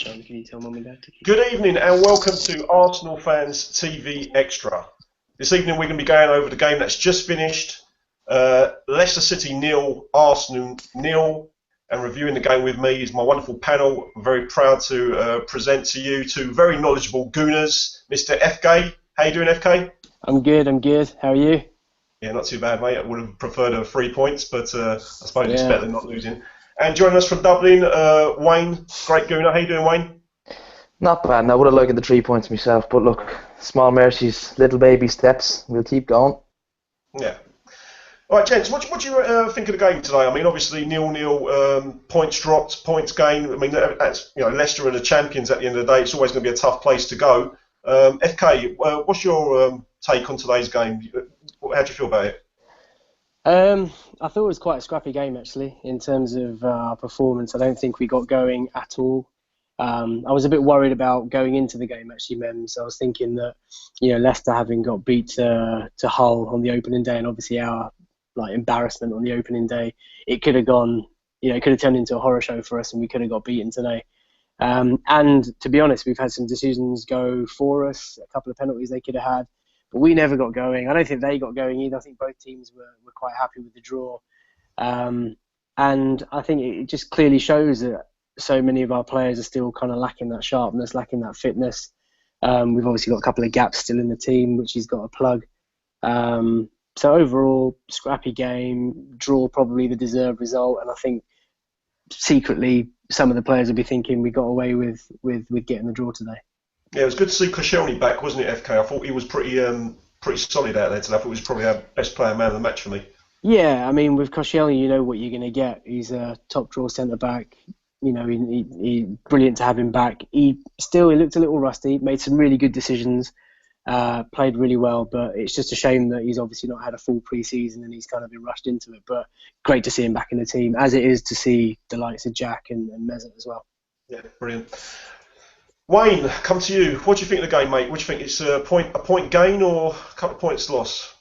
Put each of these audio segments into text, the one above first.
John, can you tell Mum and Dad to keep... Good evening and welcome to Arsenal Fans TV Extra. This evening we're going to be going over the game that's just finished. Leicester City 0, Arsenal 0. And reviewing the game with me is my wonderful panel. I'm very proud to present to you two very knowledgeable gooners. Mr. FK. How you doing, FK? I'm good. How are you? Yeah, not too bad, mate. I would have preferred 3 points, but I suppose it's better than not losing. And joining us from Dublin, Wayne, great gooner. How you doing, Wayne? Not bad. I would have liked the 3 points myself, but look, small mercies, little baby steps. We'll keep going. Yeah. All right, gents, what do you think of the game today? I mean, obviously 0-0, points dropped, points gained. I mean, that's, you know, Leicester are the champions at the end of the day. It's always going to be a tough place to go. FK, what's your take on today's game? How do you feel about it? I thought it was quite a scrappy game, actually, in terms of our performance. I don't think we got going at all. I was a bit worried about going into the game, actually, Memz. I was thinking that, you know, Leicester having got beat to Hull on the opening day, and obviously our embarrassment on the opening day, it could have gone, you know, it could have turned into a horror show for us, and we could have got beaten today. And to be honest, we've had some decisions go for us, a couple of penalties they could have had, but we never got going. I don't think they got going either. I think both teams were quite happy with the draw. And I think it just clearly shows that so many of our players are still kind of lacking that sharpness, lacking that fitness. We've obviously got a couple of gaps still in the team, which he's got to plug. So overall, scrappy game, draw probably the deserved result, and I think secretly some of the players will be thinking we got away with getting the draw today. Yeah, it was good to see Koscielny back, wasn't it, FK? I thought he was pretty solid out there today. I thought he was probably our best player, man of the match for me. Yeah, I mean, with Koscielny, you know what you're going to get. He's a top draw centre-back. You know, he brilliant to have him back. He looked a little rusty, made some really good decisions. Played really well, but it's just a shame that he's obviously not had a full pre-season and he's kind of been rushed into it. But great to see him back in the team, as it is to see the likes of Jack and Memz as well. Yeah, brilliant. Wayne, come to you. What do you think of the game, mate? What do you think? It's a point gain or a couple of points loss?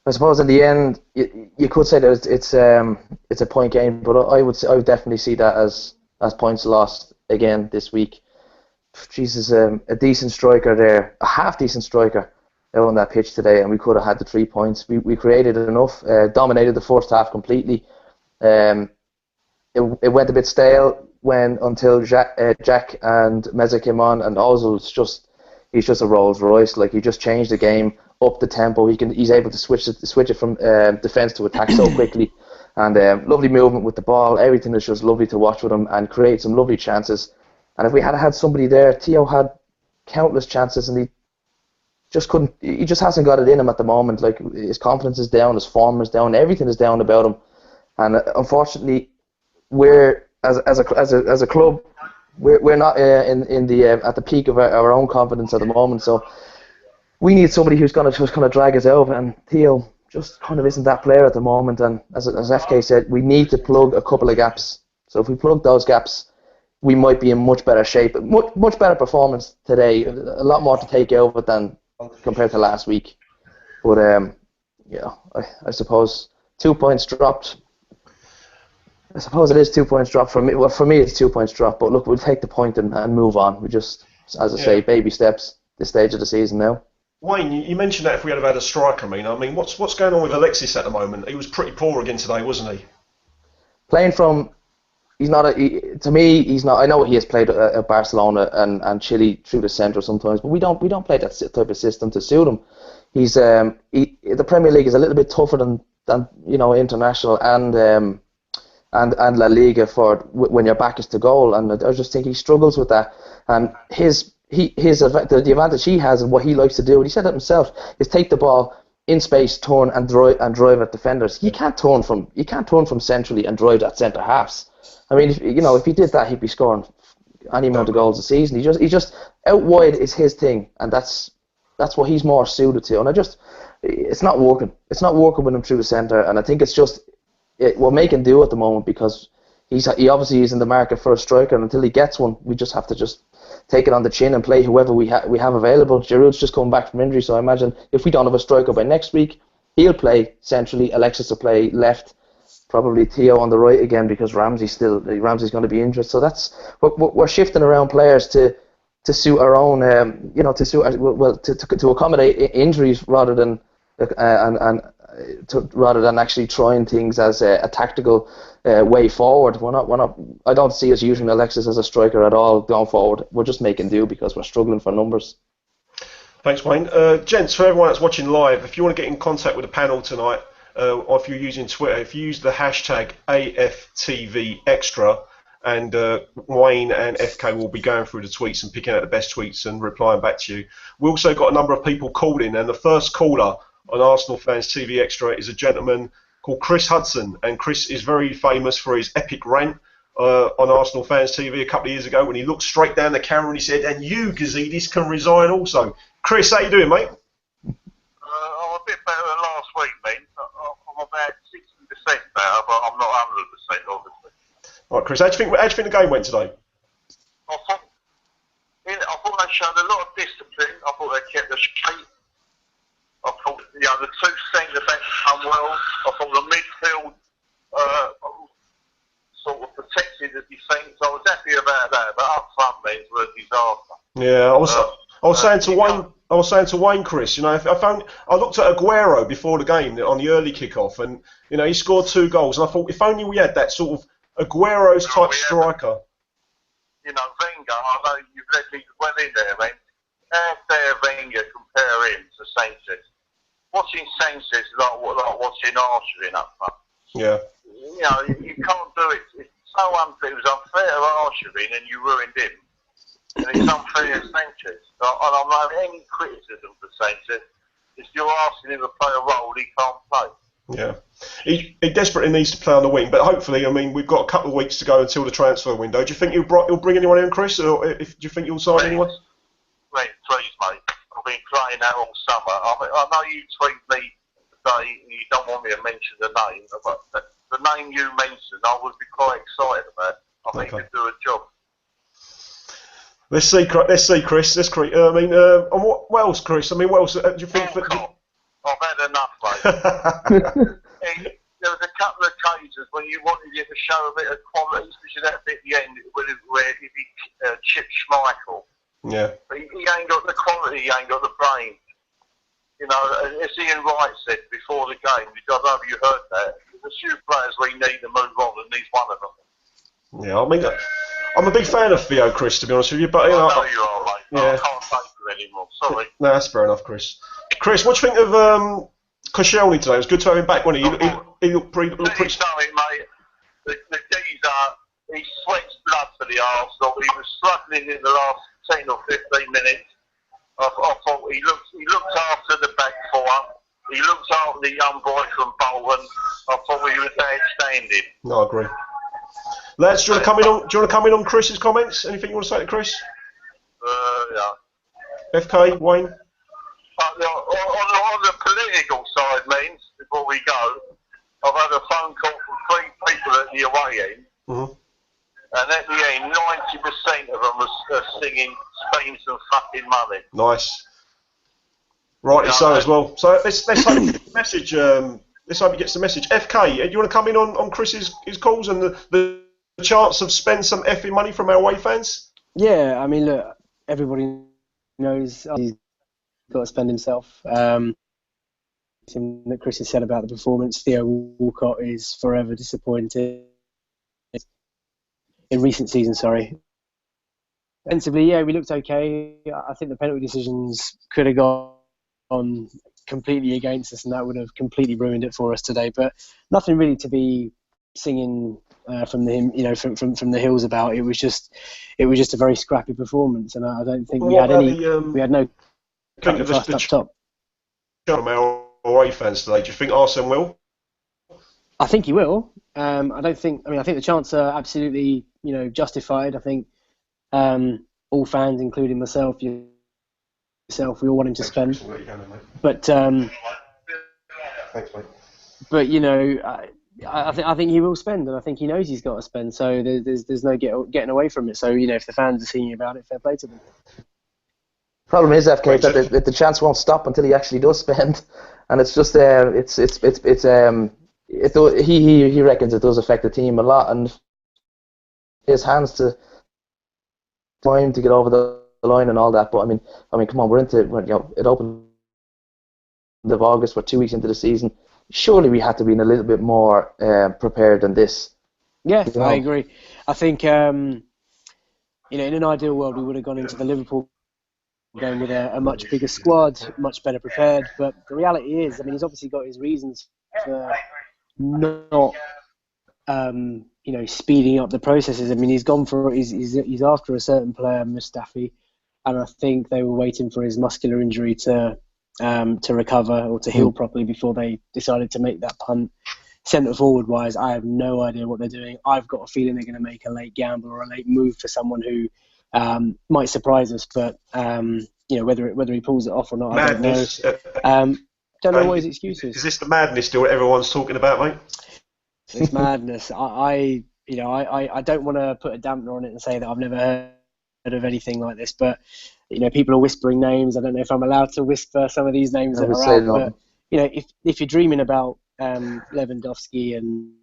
I suppose in the end, you could say that it's a point gain, but I would definitely see that as points lost again this week. Jesus, a decent striker there, a half-decent striker out on that pitch today, and we could have had the 3 points. We created enough, dominated the first half completely. It went a bit stale until Jack and Memz came on, and Ozil's he's just a Rolls Royce. Like, he just changed the game, up the tempo. He's able to switch it from defence to attack so quickly, and lovely movement with the ball. Everything is just lovely to watch with him, and create some lovely chances. And if we had somebody there, Theo had countless chances, and he just couldn't. He just hasn't got it in him at the moment. Like, his confidence is down, his form is down, everything is down about him. And unfortunately, we're as a club, we're not in the at the peak of our own confidence at the moment. So we need somebody who's going to just kind of drag us out. And Theo just kind of isn't that player at the moment. And as FK said, we need to plug a couple of gaps. So if we plug those gaps, we might be in much better shape, much better performance today. A lot more to take out of it than compared to last week. But yeah, I suppose 2 points dropped. I suppose it is 2 points dropped for me. Well, for me it's 2 points dropped. But look, we'll take the point and move on. We just, as I say, baby steps. This stage of the season now. Wayne, you mentioned that if we had had a striker, I mean, what's going on with Alexis at the moment? He was pretty poor again today, wasn't he? Playing from. To me, he's not. I know he has played at Barcelona and Chile through the centre sometimes, but we don't play that type of system to suit him. He's the Premier League is a little bit tougher than you know, international and La Liga for when your back is to goal, and I just think he struggles with that. And the advantage he has and what he likes to do, and he said it himself, is take the ball in space, turn and drive at defenders. You can't turn from centrally and drive at centre halves. I mean, if he did that, he'd be scoring any amount of goals a season. He just out wide is his thing, and that's what he's more suited to. And it's not working. It's not working with him through the centre, and I think it's just we're making do at the moment because he obviously is in the market for a striker, and until he gets one, we just have to just take it on the chin and play whoever we have available. Giroud's just coming back from injury, so I imagine if we don't have a striker by next week, he'll play centrally. Alexis will play left. probably Theo on the right again because Ramsey's going to be injured. So we're shifting around players to suit our own, to accommodate injuries rather than rather than actually trying things as a tactical way forward. We're not. I don't see us using Alexis as a striker at all going forward. We're just making do because we're struggling for numbers. Thanks, Wayne. Gents, for everyone that's watching live, if you want to get in contact with the panel tonight, or if you're using Twitter, if you use the hashtag AFTVextra, and Wayne and FK will be going through the tweets and picking out the best tweets and replying back to you. We also got a number of people called in, and the first caller on Arsenal Fans TV Extra is a gentleman called Chris Hudson, and Chris is very famous for his epic rant on Arsenal Fans TV a couple of years ago when he looked straight down the camera and he said, "And you, Gazidis, can resign also." Chris, how you doing, mate? I'm a bit better than last week, mate. I'm about 60% better, but I'm not 100%, obviously. All right, Chris, how do you think the game went today? I thought they showed a lot of discipline. I thought they kept the straight. I thought the two centre-backs done well. I thought the midfield sort of protected the defence. I was happy about that, but up front, men, were a disaster. Yeah, I was saying to Wayne, Chris, I looked at Aguero before the game on the early kick-off, and he scored 2 goals, and I thought if only we had that sort of Aguero's type striker. Wenger, I know you've let me well in there, man. How dare Wenger compare him to Sanchez? Watching Sanchez is like watching Arsene up front. Yeah. You can't do it. It's so unfair. It was unfair to Arsene, and you ruined him. And it's unfair to Sanchez. And I'm not having any criticism for Sanchez. If you're asking him to play a role he can't play. Yeah. He desperately needs to play on the wing, but hopefully, we've got a couple of weeks to go until the transfer window. Do you think he'll bring anyone in, Chris, or do you think you'll sign anyone? Please, mate. I've been playing that all summer. I know you tweet me today and you don't want me to mention the name, but the name you mentioned, I would be quite excited about. I think he could do a job. Let's see, Chris. What else, Chris? What else do you think? I've had enough, mate. There was a couple of occasions when you wanted him to show a bit of quality, especially that bit at the end where he chipped Schmeichel. Yeah. But he ain't got the quality, he ain't got the brain. As Ian Wright said before the game, I don't know if you heard that, there's a few players we need to move on, and he's one of them. Yeah, I'm a big fan of Theo, Chris, to be honest with you, but I know you are, mate. Yeah. I can't take you anymore. Sorry. No, that's fair enough, Chris. Chris, what do you think of Koscielny today? It was good to have him back, wasn't he? He looked pretty. Sorry, mate. The geezer, he sweats blood for the Arsenal. He was struggling in the last 10 or 15 minutes. I thought he looked after the back four. He looked after the young boy from Bolton. I thought he was outstanding. No, I agree. Lads, do you want to come in on Chris's comments? Anything you want to say to Chris? Yeah. FK, Wayne? On the political side, means before we go, I've had a phone call from 3 people at the away end. Mm-hmm. And at the end, 90% of them were singing "Spend some fucking money." Nice. Rightly so as well. So let's hope the message. Let's hope he gets the message. FK, do you want to come in on Chris's his calls and the chance of spend some effing money from our away fans? Yeah, look, everybody knows he's got to spend himself. That Chris has said about the performance, Theo Walcott is forever disappointed. In recent seasons, sorry. Defensively, yeah, we looked okay. I think the penalty decisions could have gone completely against us, and that would have completely ruined it for us today. But nothing really to be singing from the hills about. It was just a very scrappy performance, and I don't think we had no trust up top. From our away fans today, do you think Arsene will? I think he will. I think the chants are absolutely, justified. I think all fans, including myself, yourself, we all want him to spend. But thanks, mate. But I think he will spend, and I think he knows he's got to spend. So there's no getting away from it. So if the fans are singing about it, fair play to them. Problem is, FK, that the chance won't stop until he actually does spend, and it's just he reckons it does affect the team a lot, and his hands to time to get over the line and all that. But I mean, come on, it opened of August. We're 2 weeks into the season. Surely we had to be a little bit more prepared than this. Yeah, I agree. I think in an ideal world we would have gone into the Liverpool game with a much bigger squad, much better prepared. But the reality is, I mean, he's obviously got his reasons for not speeding up the processes. I mean, he's after a certain player, Mustafi, and I think they were waiting for his muscular injury to recover or to heal properly before they decided to make that punt. Centre forward wise, I have no idea what they're doing. I've got a feeling they're going to make a late gamble or a late move for someone who might surprise us, but whether he pulls it off or not, Madness. I don't know. Don't know what his excuse is. Is this the madness still everyone's talking about, mate? It's madness. I don't want to put a dampener on it and say that I've never heard of anything like this, but people are whispering names. I don't know if I'm allowed to whisper some of these names that are out, but if you're dreaming about Lewandowski and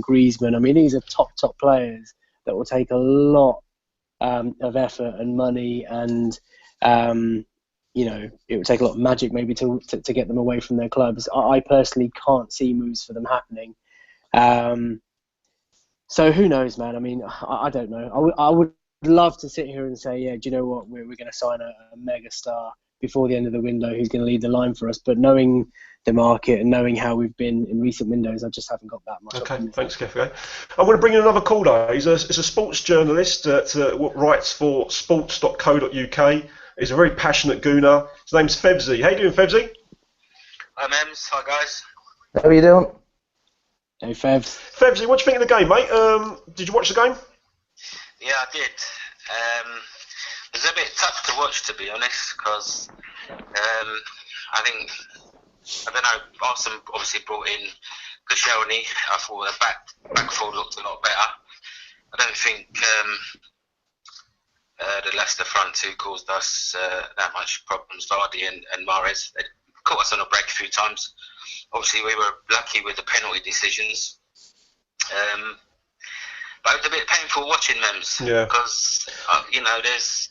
Griezmann, I mean, these are top players that will take a lot of effort and money, and it would take a lot of magic maybe to get them away from their clubs. I personally can't see moves for them happening. So who knows, man? I mean, I don't know. I would love to sit here and say, yeah, do you know what? We're going to sign a mega star before the end of the window who's going to lead the line for us. But knowing the market and knowing how we've been in recent windows, I just haven't got that much. Okay, thanks, Kev. I want to bring in another caller. He's a sports journalist that writes for sports.co.uk. He's a very passionate gooner. His name's Fevzi. How you doing, Fevzi? Hi, Memz. Hi, guys. How are you doing? Hey, Fevz. Fevzi, what do you think of the game, mate? Did you watch the game? Yeah, I did. It was a bit tough to watch, to be honest, because I don't know, Arsenal obviously brought in Koscielny. I thought the back four looked a lot better. I don't think the Leicester front two caused us that much problems. Vardy and Mahrez, they caught us on a break a few times. Obviously, we were lucky with the penalty decisions. But it was a bit painful watching Memz, because there's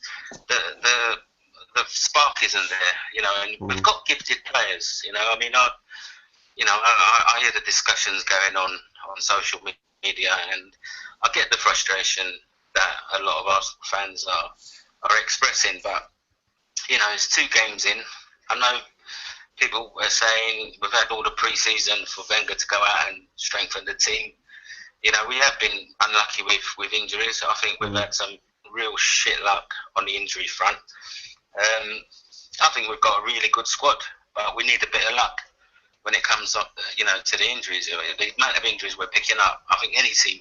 the spark isn't there, and we've got gifted players. I mean, I hear the discussions going on social media, and I get the frustration that a lot of Arsenal fans are expressing. But it's 2 games in. I know people are saying we've had all the pre-season for Wenger to go out and strengthen the team. We have been unlucky with injuries. I think we've had some real shit luck on the injury front. I think we've got a really good squad, but we need a bit of luck when it comes up, to the injuries. The amount of injuries we're picking up, I think any team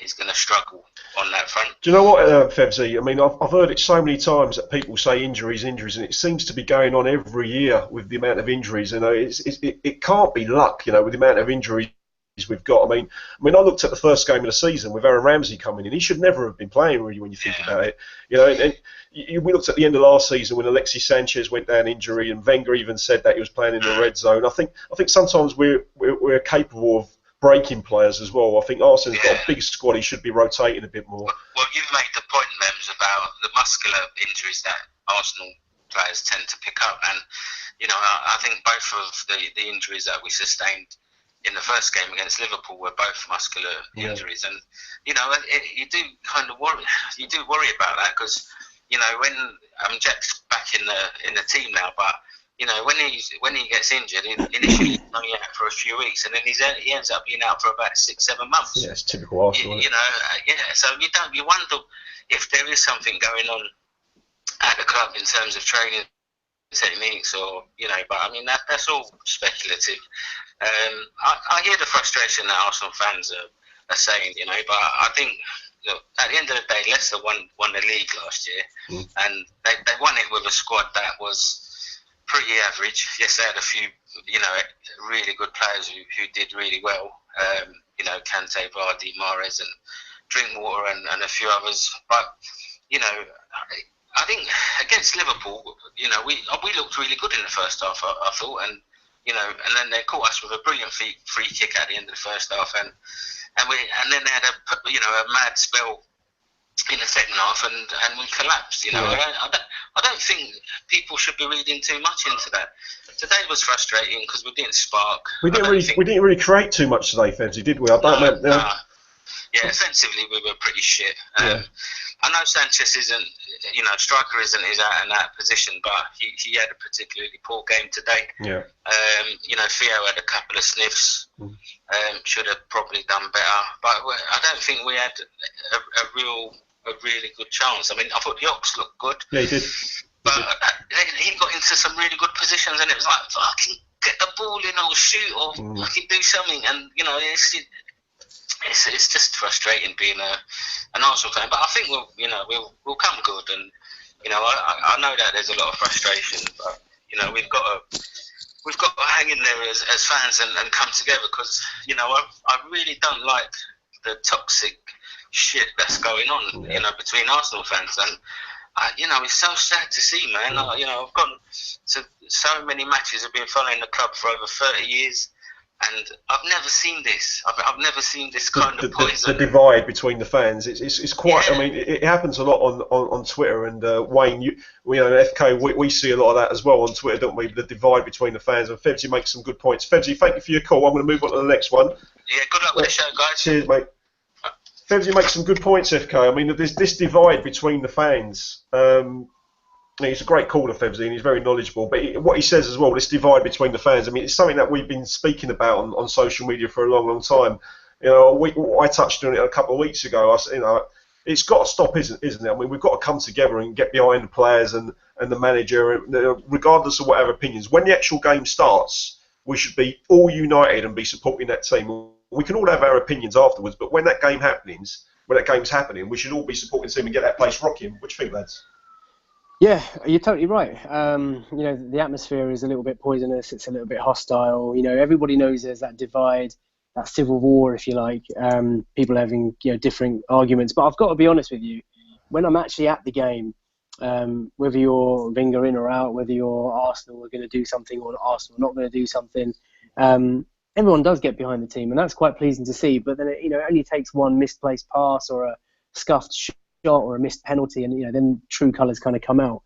is going to struggle on that front. Do you know what, Fevzi? I mean, I've heard it so many times that people say injuries, and it seems to be going on every year with the amount of injuries. It can't be luck, with the amount of injuries we've got. I mean, I looked at the first game of the season with Aaron Ramsey coming in. He should never have been playing, really, when you think about it. We looked at the end of last season when Alexis Sanchez went down injury, and Wenger even said that he was playing in the red zone. I think sometimes we're capable of breaking players as well. I think Arsenal's got a big squad. He should be rotating a bit more. Well, you've made the point, Memz, about the muscular injuries that Arsenal players tend to pick up, and I think both of the injuries that we sustained in the first game against Liverpool were both muscular injuries, and you do kind of worry. You do worry about that because when Jack's back in the team now, but when he gets injured, initially he's only out for a few weeks, and then he ends up being out for about 6-7 months. Yeah, it's typical Arsenal. So you wonder if there is something going on at the club in terms of training techniques, or but I mean that's all speculative. I hear the frustration that Arsenal fans are saying, but I think at the end of the day, Leicester won the league last year, and they won it with a squad that was pretty average. Yes, they had a few really good players who did really well. Kante, Vardy, Mahrez, and Drinkwater, and a few others. But I think against Liverpool, we looked really good in the first half. I thought, and you know, and then they caught us with a brilliant free kick at the end of the first half, and then they had a mad spell in the second half, and we collapsed. You know, I don't think people should be reading too much into that. Today was frustrating because we didn't spark. We didn't really create too much today, Fenzi, did we? Yeah, offensively we were pretty shit. I know Sanchez isn't, you know, striker isn't his out and out position, but he had a particularly poor game today. Yeah. You know, Theo had a couple of sniffs. Should have probably done better, but I don't think we had a really good chance. I mean, I thought the Ox looked good. Yeah, he did. But he got into some really good positions, and it was like, fucking get the ball in or shoot or fucking do something. And you know, it's just frustrating being an Arsenal fan. But I think we'll come good. And you know, I know that there's a lot of frustration, but you know, we've got to hang in there as fans and come together, because you know, I really don't like the toxic shit that's going on, you know, between Arsenal fans. And you know, it's so sad to see, man. You know, I've gone to so many matches. I've been following the club for over 30 years, and I've never seen this. I've never seen this kind of poison. The divide between the fans, it's quite. I mean, it happens a lot on Twitter. And Wayne, you know, FK, we see a lot of that as well on Twitter, don't we? The divide between the fans. And Febji makes some good points. Febji, thank you for your call. I'm going to move on to the next one. Yeah, good luck with the show, guys. Cheers, mate. Febzi makes some good points, FK. I mean, there's this divide between the fans. He's a great caller, Febzi, and he's very knowledgeable. But what he says as well, this divide between the fans, I mean, it's something that we've been speaking about on social media for a long, long time. You know, I touched on it a couple of weeks ago. You know, it's got to stop, isn't it? I mean, we've got to come together and get behind the players and the manager, regardless of whatever opinions. When the actual game starts, we should be all united and be supporting that team. We can all have our opinions afterwards, but when that game's happening, we should all be supporting the team and get that place rocking. What do you think, lads? Yeah, you're totally right. You know, the atmosphere is a little bit poisonous. It's a little bit hostile. You know, everybody knows there's that divide, that civil war, if you like. People having, you know, different arguments. But I've got to be honest with you. When I'm actually at the game, whether you're Wenger in or out, whether you're Arsenal are going to do something or Arsenal not going to do something, everyone does get behind the team, and that's quite pleasing to see. But then, you know, it only takes one misplaced pass or a scuffed shot or a missed penalty, and you know, then true colours kind of come out.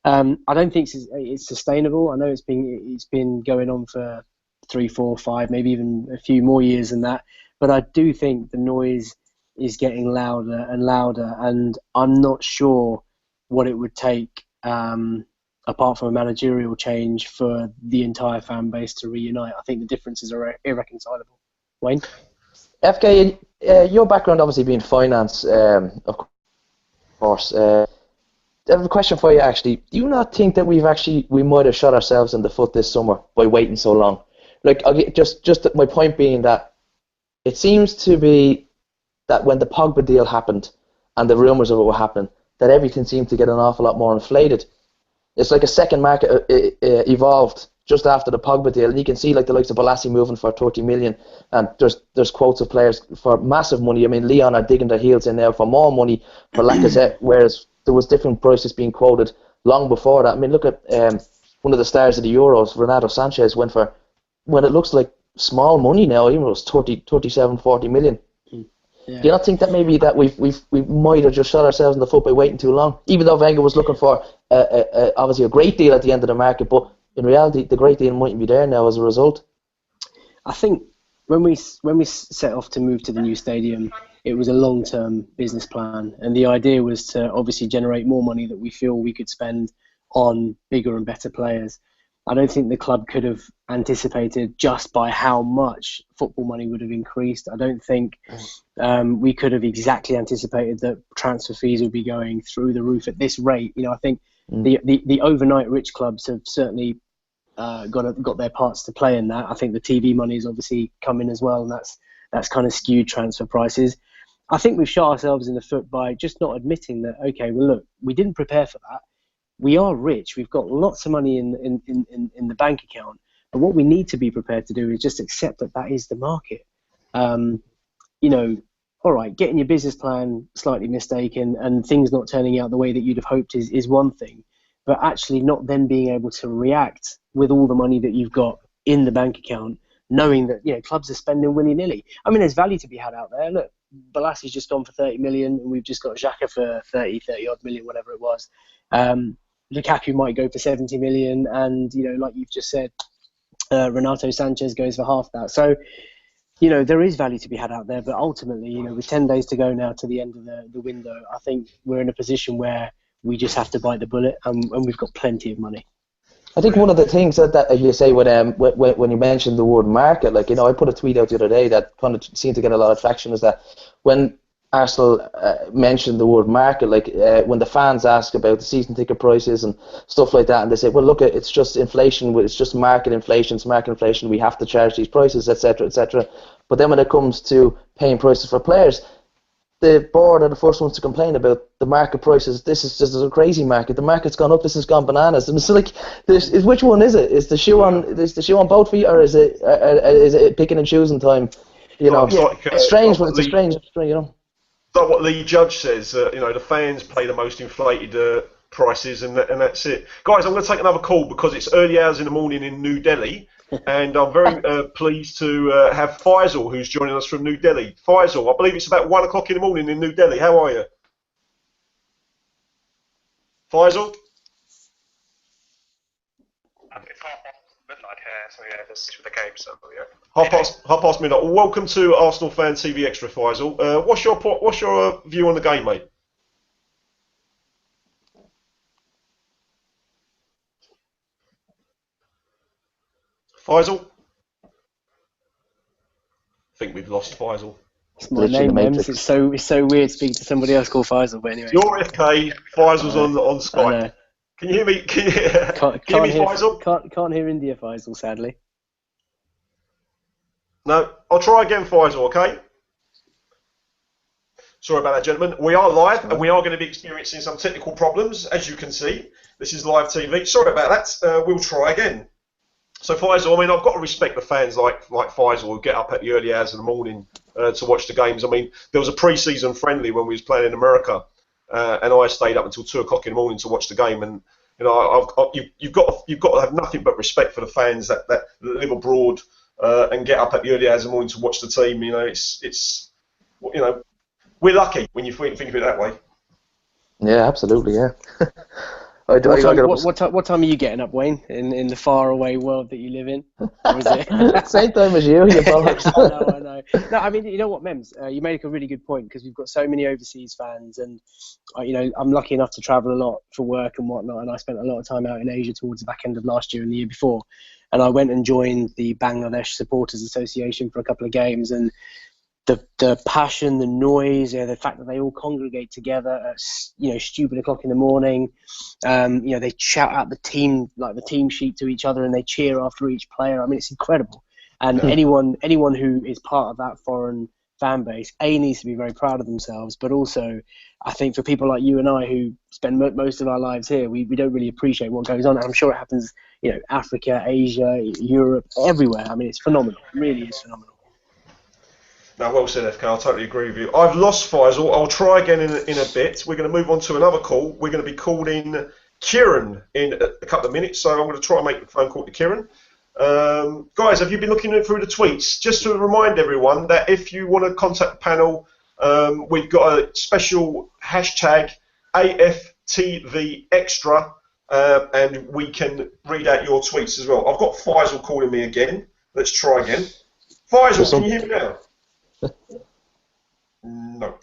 I don't think it's sustainable. I know it's been going on for 3, 4, 5, maybe even a few more years than that. But I do think the noise is getting louder and louder, and I'm not sure what it would take, apart from a managerial change, for the entire fan base to reunite. I think the differences are irreconcilable. Wayne? FK, your background obviously being finance, of course. I have a question for you, actually. Do you not think that we might have shot ourselves in the foot this summer by waiting so long? Like, just my point being that it seems to be that when the Pogba deal happened and the rumours of it were happening, that everything seemed to get an awful lot more inflated. It's like a second market evolved just after the Pogba deal, and you can see like the likes of Balassi moving for 30 million, and there's quotes of players for massive money. I mean, Leon are digging their heels in now for more money for Lacazette, whereas there was different prices being quoted long before that. I mean, look at one of the stars of the Euros, Renato Sanchez, went for, when it looks like small money now, even it was 37, 40 million. Yeah. Do you not think that maybe that we might have just shot ourselves in the foot by waiting too long? Even though Wenger was looking for obviously a great deal at the end of the market, but in reality the great deal mightn't be there now as a result. I think when we set off to move to the new stadium, it was a long-term business plan, and the idea was to obviously generate more money that we feel we could spend on bigger and better players. I don't think the club could have anticipated just by how much football money would have increased. I don't think we could have exactly anticipated that transfer fees would be going through the roof at this rate. You know, I think the overnight rich clubs have certainly got their parts to play in that. I think the TV money has obviously come in as well, and that's kind of skewed transfer prices. I think we've shot ourselves in the foot by just not admitting that, okay, well, look, we didn't prepare for that. We are rich. We've got lots of money in the bank account. But what we need to be prepared to do is just accept that that is the market. You know, all right, getting your business plan slightly mistaken and things not turning out the way that you'd have hoped is one thing. But actually not then being able to react with all the money that you've got in the bank account, knowing that clubs are spending willy-nilly. I mean, there's value to be had out there. Look, Bolassi's just gone for 30 million, and we've just got Xhaka for 30 odd million, whatever it was. Lukaku might go for 70 million, and like you've just said, Renato Sanchez goes for half that. So there is value to be had out there, but ultimately, with 10 days to go now to the end of the window, I think we're in a position where we just have to bite the bullet, and we've got plenty of money. I think one of the things that you say when you mentioned the word market, like, I put a tweet out the other day that kind of seemed to get a lot of traction, is that when Arsenal mentioned the word market, like when the fans ask about the season ticket prices and stuff like that, and they say, well, look, it's just inflation, it's just market inflation, we have to charge these prices, etc., etc. But then when it comes to paying prices for players, the board are the first ones to complain about the market prices. This is just a crazy market. The market's gone up. This has gone bananas. And it's like, which one is it? Is the shoe on both feet, or is it picking and choosing time? It's strange, but it's strange. Like what Lee Judge says, the fans pay the most inflated prices, and that's it. Guys, I'm going to take another call because it's early hours in the morning in New Delhi. And I'm very pleased to have Feisal, who's joining us from New Delhi. Feisal, I believe it's about 1 o'clock in the morning in New Delhi. How are you? Faisal? It's midnight here, so yeah, this is for the game, so yeah. Half past midnight. Well, welcome to ArsenalFanTV Faisal. What's your view on the game, mate? Feisal? I think we've lost Feisal. It's my name, Memz. It's so weird speaking to somebody else called Feisal, but anyway. You're FK, Faisal's on Skype. Can you hear me? Can you hear me, Feisal? Can't hear India Feisal, sadly. No, I'll try again, Feisal, okay? Sorry about that, gentlemen. We are live, and we are going to be experiencing some technical problems, as you can see. This is live TV. Sorry about that. We'll try again. So Feisal, I mean, I've got to respect the fans like Feisal who get up at the early hours of the morning to watch the games. I mean, there was a pre-season friendly when we was playing in America, and I stayed up until 2 o'clock in the morning to watch the game. And you've got to have nothing but respect for the fans that live abroad and get up at the early hours of the morning to watch the team. It's we're lucky when you think of it that way. Yeah, absolutely. Yeah. What time are you getting up, Wayne, in the faraway world that you live in? Or is it? Same time as you bollocks. I know. No, I mean, you know what, Memz? You make a really good point, because we've got so many overseas fans, and I'm lucky enough to travel a lot for work and whatnot, and I spent a lot of time out in Asia towards the back end of last year and the year before, and I went and joined the Bangladesh Supporters Association for a couple of games, and the passion, the noise, the fact that they all congregate together at stupid o'clock in the morning, they shout out the team sheet to each other, and they cheer after each player. I mean, it's incredible. And anyone who is part of that foreign fan base, needs to be very proud of themselves, but also I think for people like you and I who spend most of our lives here, we don't really appreciate what goes on. And I'm sure it happens, Africa, Asia, Europe, everywhere. I mean, it's phenomenal. It really is phenomenal. No, well said, FK. I totally agree with you. I've lost Feisal. I'll try again in a bit. We're going to move on to another call. We're going to be calling Kieran in a couple of minutes, so I'm going to try and make the phone call to Kieran. Guys, have you been looking through the tweets? Just to remind everyone that if you want to contact the panel, we've got a special hashtag AFTVextra, and we can read out your tweets as well. I've got Feisal calling me again. Let's try again. Feisal, can you hear me now? No.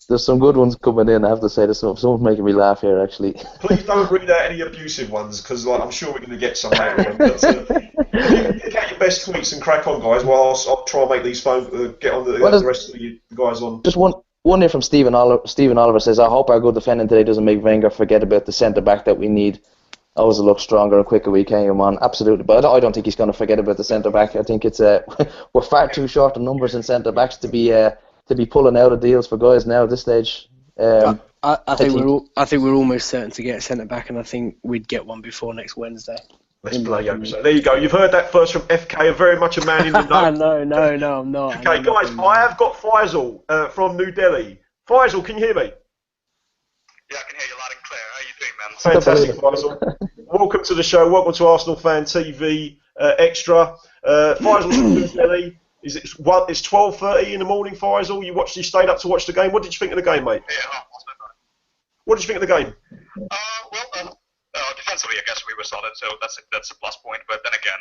There's some good ones coming in, I have to say. There's someone's making me laugh here, actually. Please don't read out any abusive ones, because I'm sure we're going to get some later on. But if you can pick out your best tweets and crack on, guys, well, I'll try and make these get on the rest of you guys on. Just one here from Stephen Oliver says, I hope our good defending today doesn't make Wenger forget about the centre-back that we need. Always look stronger and quicker we came on. Absolutely, but I don't think he's going to forget about the centre back. I think it's we're far too short in numbers in centre backs to be pulling out of deals for guys now at this stage. I think we're almost certain to get a centre back, and I think we'd get one before next Wednesday. Let's play over. So there you go. You've heard that first from FK. Very much a man in the know. No, I'm not. Okay, guys, I have got Feisal from New Delhi. Feisal, can you hear me? Yeah, I can hear you loud and clear. How are you doing, man? Fantastic, Feisal. Welcome to the show. Welcome to Arsenal Fan TV. Extra. Faisal's Billy. It's 12:30 in the morning, Feisal. You stayed up to watch the game. What did you think of the game, mate? Yeah, what did you think of the game? Defensively, I guess we were solid, so that's a plus point. But then again,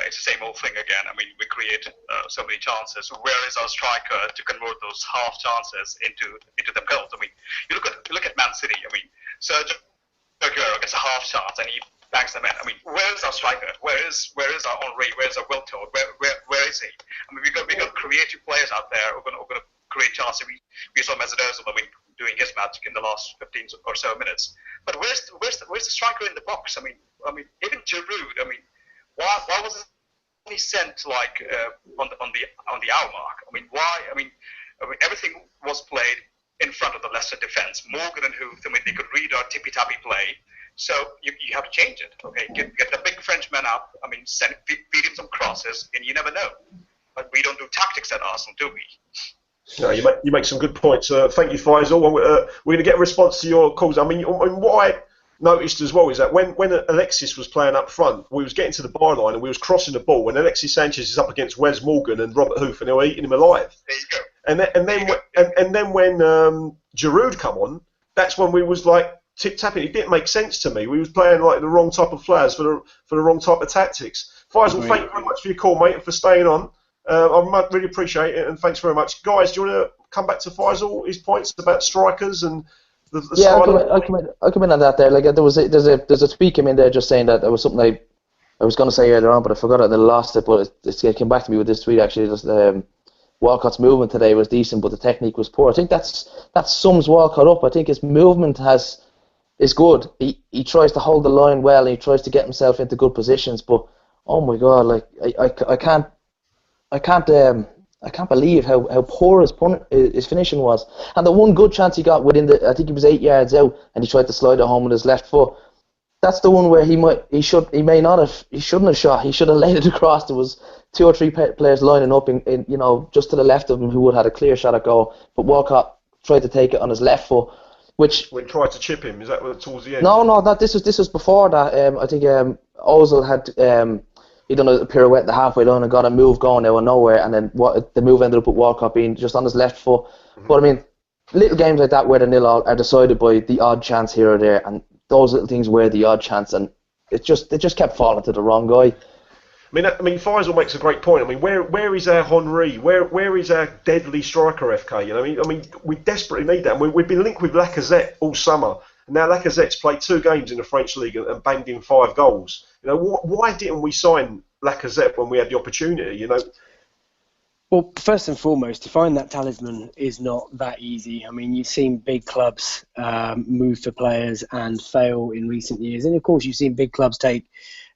it's the same old thing again. I mean, we create so many chances. Where is our striker to convert those half chances into the goals? I mean, you look at Man City. I mean, Sergio Aguero gets a half chance and he bangs them in. I mean, where is our striker? Where is our Henry? Where is our Wiltord? Where is he? I mean, we got creative players out there who are going to create chances. We saw Memz doing his magic in the last 15 or so minutes. But where's the striker in the box? I mean, even Giroud. I mean, why wasn't he sent like on the hour mark? I mean, why? I mean, everything was played in front of the Leicester defence. Morgan and Huth, I mean, they could read our tippy-tappy play. So you have to change it, okay? Get the big Frenchman up. I mean, feed him some crosses, and you never know. But we don't do tactics at Arsenal, do we? No, you make some good points. Thank you, Feisal. We're going to get a response to your calls. I mean, what I noticed as well is that when Alexis was playing up front, we was getting to the byline and we was crossing the ball. When Alexis Sanchez is up against Wes Morgan and Robert Huth, and they were eating him alive. There you go. And then when Giroud come on, that's when we was like tip-tapping. It didn't make sense to me. We was playing like the wrong type of players for the wrong type of tactics. Faisal, thank you very much for your call, mate, and for staying on. I really appreciate it, and thanks very much. Guys, do you want to come back to Feisal, his points about strikers and the style? I'll come in on that there. Like there's a tweet came in there just saying that there was something I was going to say earlier on, but I forgot it and I lost it. But it came back to me with this tweet actually. Just Walcott's movement today was decent, but the technique was poor. I think that sums Walcott up. I think his movement is good. He tries to hold the line well, and he tries to get himself into good positions. But oh my God, like I can't believe how poor his finishing was. And the one good chance he got I think he was 8 yards out, and he tried to slide it home with his left foot. That's the one where he shouldn't have shot. He should have laid it across. There was 2 or 3 players lining up in just to the left of him who would have had a clear shot at goal. But Walcott tried to take it on his left foot, which we tried to chip him. Is that towards the end? No. This was before that. I think Ozil had. He done a pirouette at the halfway line and got a move going out of nowhere, and then the move ended up with Walcott being just on his left foot. Mm-hmm. But I mean, little games like that where the nil-all are decided by the odd chance here or there, and those little things were the odd chance, and it just kept falling to the wrong guy. I mean, Feisal makes a great point. I mean, where is our Henry? Where is our deadly striker, FK? You know, I mean, we desperately need that. We've been linked with Lacazette all summer. Now Lacazette's played 2 games in the French league and banged in 5 goals. You know, why didn't we sign Lacazette when we had the opportunity? You know. Well, first and foremost, to find that talisman is not that easy. I mean, you've seen big clubs move for players and fail in recent years, and of course, you've seen big clubs take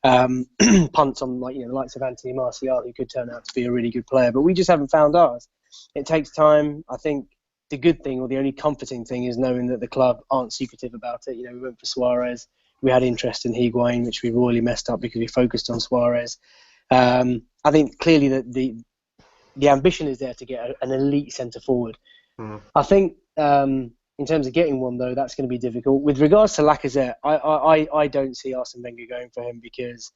punts on the likes of Anthony Martial, who could turn out to be a really good player. But we just haven't found ours. It takes time. I think the good thing, or the only comforting thing, is knowing that the club aren't secretive about it. You know, we went for Suarez. We had interest in Higuain, which we royally messed up because we focused on Suarez. I think clearly that the ambition is there to get an elite centre forward. Mm. I think in terms of getting one, though, that's going to be difficult. With regards to Lacazette, I don't see Arsene Wenger going for him because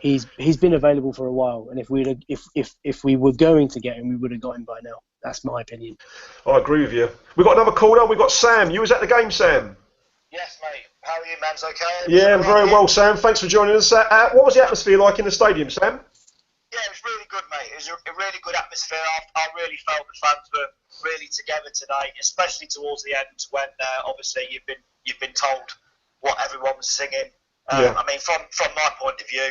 he's been available for a while, and if we were going to get him, we would have got him by now. That's my opinion. I agree with you. We've got another caller. We've got Sam. You was at the game, Sam? Yes, mate. How are you, Memz? Okay? Yeah, I'm very well, Sam. Thanks for joining us. What was the atmosphere like in the stadium, Sam? Yeah, it was really good, mate. It was a really good atmosphere. I really felt the fans were really together today, especially towards the end when obviously you've been told what everyone was singing. I mean, from my point of view,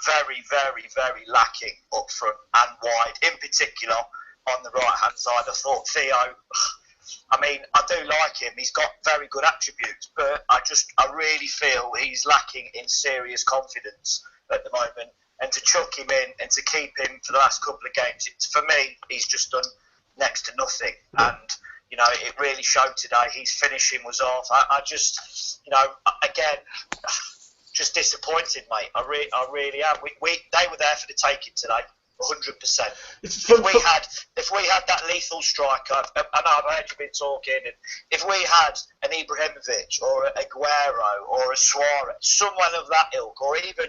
very, very, very lacking up front and wide. In particular, on the right-hand side, I thought Theo, I mean, I do like him. He's got very good attributes, but I really feel he's lacking in serious confidence at the moment. And to chuck him in and to keep him for the last couple of games, for me, he's just done next to nothing. And, it really showed today. His finishing was off. I just, again, just disappointed, mate. I really am. They were there for the taking today. 100%. If we had that lethal striker, and I've heard you been talking, and if we had an Ibrahimovic or a Aguero or a Suarez, someone of that ilk, or even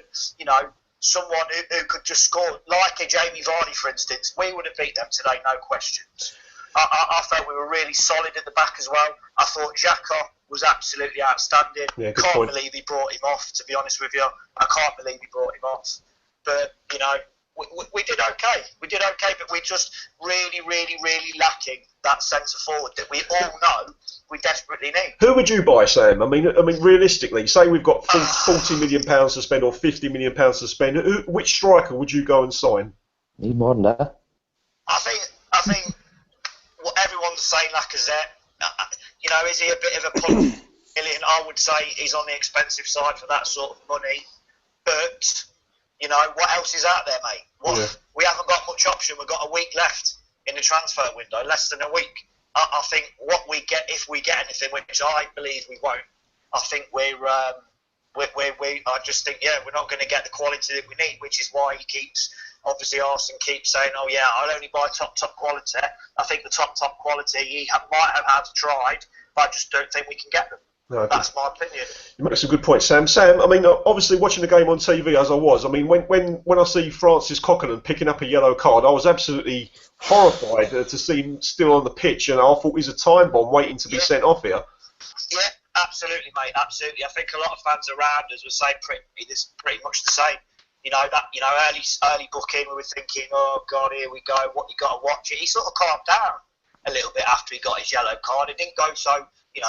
someone who could just score, like a Jamie Vardy, for instance, we would have beat them today, no questions. I felt we were really solid at the back as well. I thought Xhaka was absolutely outstanding. Yeah, can't believe he brought him off, to be honest with you. I can't believe he brought him off. But, you know, we did okay. We did okay, but we're just really, really, really lacking that centre forward that we all know we desperately need. Who would you buy, Sam? I mean, realistically, say we've got £40 million to spend or £50 million to spend. Which striker would you go and sign? Need more than that. I think what everyone's saying, Lacazette. You know, is he a bit of a pull million? I would say he's on the expensive side for that sort of money. But you know, what else is out there, mate? We haven't got much option. We've got a week left in the transfer window, less than a week. I think what we get, if we get anything, which I believe we won't, I think I just think, we're not going to get the quality that we need, which is why obviously Arsene keeps saying, oh yeah, I'll only buy top quality. I think the top quality he might have had tried, but I just don't think we can get them. No, that's my opinion. You make some good points, Sam. Sam, I mean, obviously watching the game on TV as I was, I mean, when I see Francis Coquelin picking up a yellow card, I was absolutely horrified to see him still on the pitch, and I thought he's a time bomb waiting to be sent off here. Yeah, absolutely, mate, absolutely. I think a lot of fans around us were saying pretty much the same. Early booking, we were thinking, oh God, here we go. What you got to watch it. He sort of calmed down a little bit after he got his yellow card. It didn't go so, in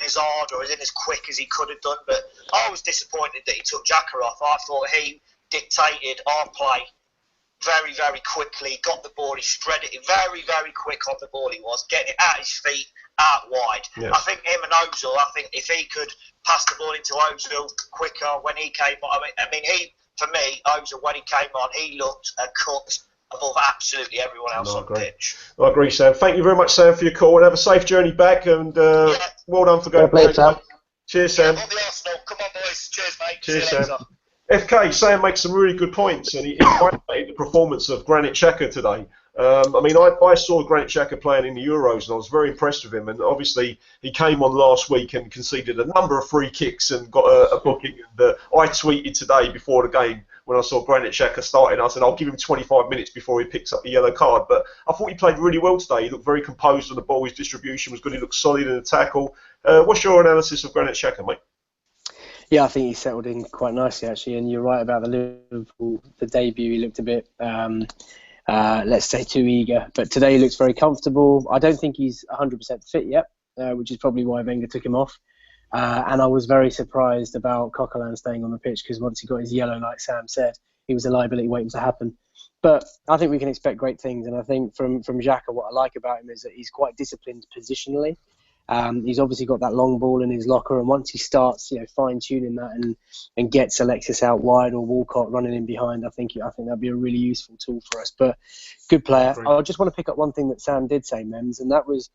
as hard or in as quick as he could have done. But I was disappointed that he took Xhaka off. I thought he dictated our play very, very quickly. Got the ball, he spread it very, very quick on the ball. He was getting it at his feet, out wide. Yeah. I think him and Ozil. I think if he could pass the ball into Ozil quicker when he came on. For me, Ozil, when he came on, he looked a cut above absolutely everyone else on the pitch. I agree, Sam. Thank you very much, Sam, for your call, and have a safe journey back, and well done for going. Play, Sam. Cheers, Sam. On the Arsenal. Come on, boys. Cheers, mate. Cheers, Sam. FK, Sam makes some really good points, and he highlighted the performance of Granit Xhaka today. I saw Granit Xhaka playing in the Euros, and I was very impressed with him. And obviously, he came on last week and conceded a number of free kicks and got a booking. And I tweeted today before the game when I saw Granit Xhaka starting. I said I'll give him 25 minutes before he picks up the yellow card. But I thought he played really well today. He looked very composed on the ball. His distribution was good. He looked solid in the tackle. What's your analysis of Granit Xhaka, mate? Yeah, I think he settled in quite nicely, actually. And you're right about the Liverpool, the debut. He looked a bit, let's say, too eager. But today he looks very comfortable. I don't think he's 100% fit yet, which is probably why Wenger took him off. And I was very surprised about Coquelin staying on the pitch, because once he got his yellow, like Sam said, he was a liability waiting to happen. But I think we can expect great things. And I think from Xhaka, what I like about him is that he's quite disciplined positionally. He's obviously got that long ball in his locker, and once he starts, fine-tuning that and gets Alexis out wide or Walcott running in behind, I think that'd be a really useful tool for us. But good player. I just want to pick up one thing that Sam did say, Memz, and that was,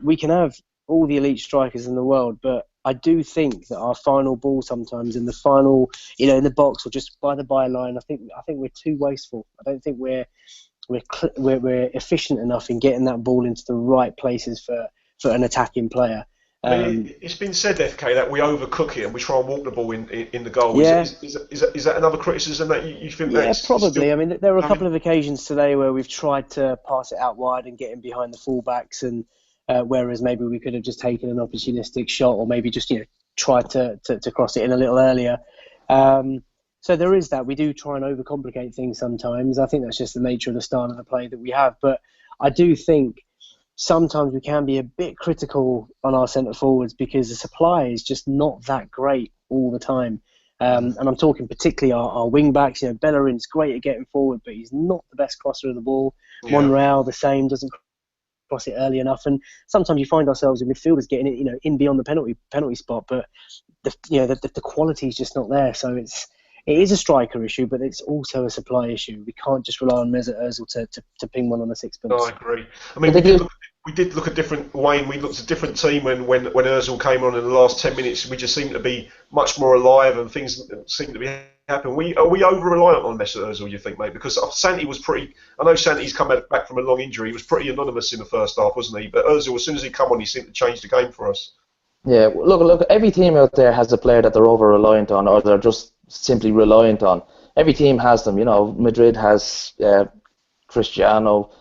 we can have all the elite strikers in the world, but I do think that our final ball sometimes in the final, in the box or just by the byline, I think we're too wasteful. I don't think we're efficient enough in getting that ball into the right places for an attacking player. It's been said, FK, that we overcook it and we try and walk the ball in the goal. Yeah. Is that another criticism that you think? Yeah, probably. I mean, there were a couple of occasions today where we've tried to pass it out wide and get in behind the fullbacks, and whereas maybe we could have just taken an opportunistic shot, or maybe just tried to cross it in a little earlier. So there is that. We do try and overcomplicate things sometimes. I think that's just the nature of the style of the play that we have. But I do think sometimes we can be a bit critical on our centre forwards, because the supply is just not that great all the time. And I'm talking particularly our wing backs. Bellerin's great at getting forward, but he's not the best crosser of the ball. Yeah. Monreal, the same, doesn't cross it early enough. And sometimes you find ourselves in midfielders getting it, in beyond the penalty spot, but the quality is just not there. So it is a striker issue, but it's also a supply issue. We can't just rely on Mesut Ozil to ping one on a sixpence. No, I agree. I mean, we did look a different way, and we looked a different team when Ozil came on in the last 10 minutes. We just seemed to be much more alive, and things seemed to be happening. Are we over-reliant on Mesut Ozil, you think, mate? Because Santi was pretty... I know Santi's come back from a long injury. He was pretty anonymous in the first half, wasn't he? But Ozil, as soon as he come on, he seemed to change the game for us. Yeah, look, every team out there has a player that they're over-reliant on, or they're just simply reliant on. every team has them. You know, Madrid has Cristiano,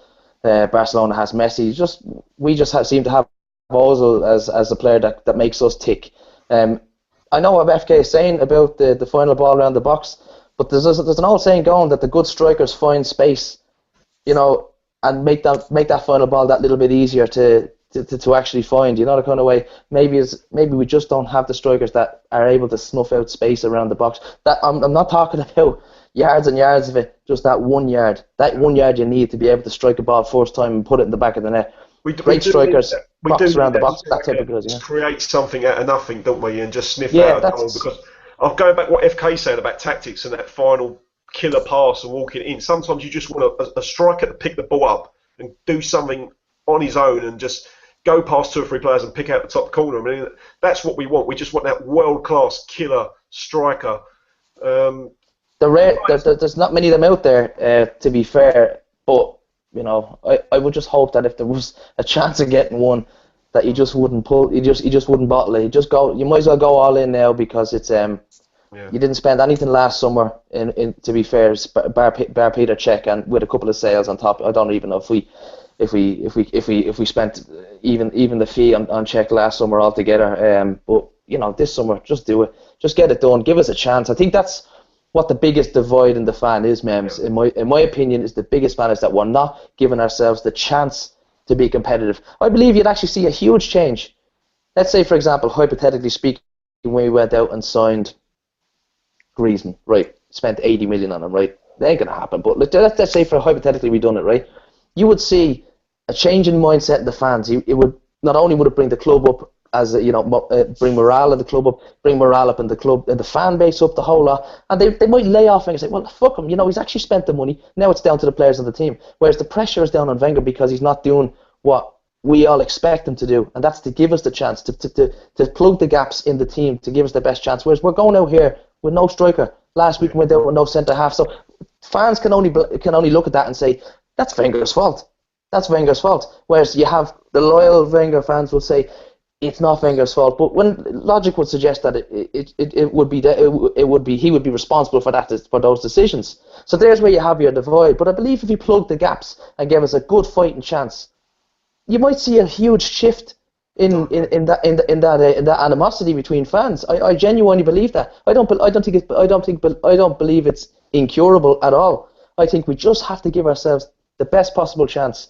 Barcelona has Messi. We seem to have Ozil as a player that makes us tick. I know what FK is saying about the final ball around the box, but there's an old saying going that the good strikers find space, you know, and make that final ball that little bit easier to actually find, you know, the kind of way. Maybe we just don't have the strikers that are able to snuff out space around the box. That I'm not talking about yards and yards of it, just that 1 yard. That 1 yard you need to be able to strike a ball first time and put it in the back of the net. Great strikers, box around the box, that type of goods, yeah. Create something out of nothing, don't we, and just sniff out a goal. Because I'm going back to what FK said about tactics and that final killer pass and walking in. Sometimes you just want a striker to pick the ball up and do something on his own and just go past 2 or 3 players and pick out the top corner. I mean, that's what we want. We just want that world-class killer striker. There's not many of them out there, to be fair, but you know, I would just hope that if there was a chance of getting one, that you just wouldn't pull, you just wouldn't bottle it. You might as well go all in now, because it's you didn't spend anything last summer. In to be fair, bar Peter Cech, and with a couple of sales on top. I don't even know if we spent even the fee on Cech last summer altogether. But you know, this summer, just do it, just get it done, give us a chance. I think that's what the biggest divide in the fan is, Memz. In my opinion, is the biggest fan is that we're not giving ourselves the chance to be competitive. I believe you'd actually see a huge change. Let's say, for example, hypothetically speaking, when we went out and signed Griezmann, right? Spent 80 million on him, right? That ain't gonna happen. But let's say, for hypothetically, we done it, right? You would see a change in mindset in the fans. It would not only would it bring the club up, as you know, bring morale in the club up, bring morale up in the club, and the fan base up, the whole lot. And they might lay off and say, well, fuck him, you know, he's actually spent the money. Now it's down to the players on the team. Whereas the pressure is down on Wenger because he's not doing what we all expect him to do, and that's to give us the chance to plug the gaps in the team, to give us the best chance. Whereas we're going out here with no striker. Last week we went out with no centre half. So fans can only look at that and say, that's Wenger's fault. That's Wenger's fault. Whereas you have the loyal Wenger fans will say, it's not Wenger's fault. But when logic would suggest that it would be he would be responsible for those decisions. So there's where you have your divide. But I believe if you plug the gaps and give us a good fighting chance, you might see a huge shift in that animosity between fans. I genuinely believe that. I don't believe it's incurable at all. I think we just have to give ourselves the best possible chance.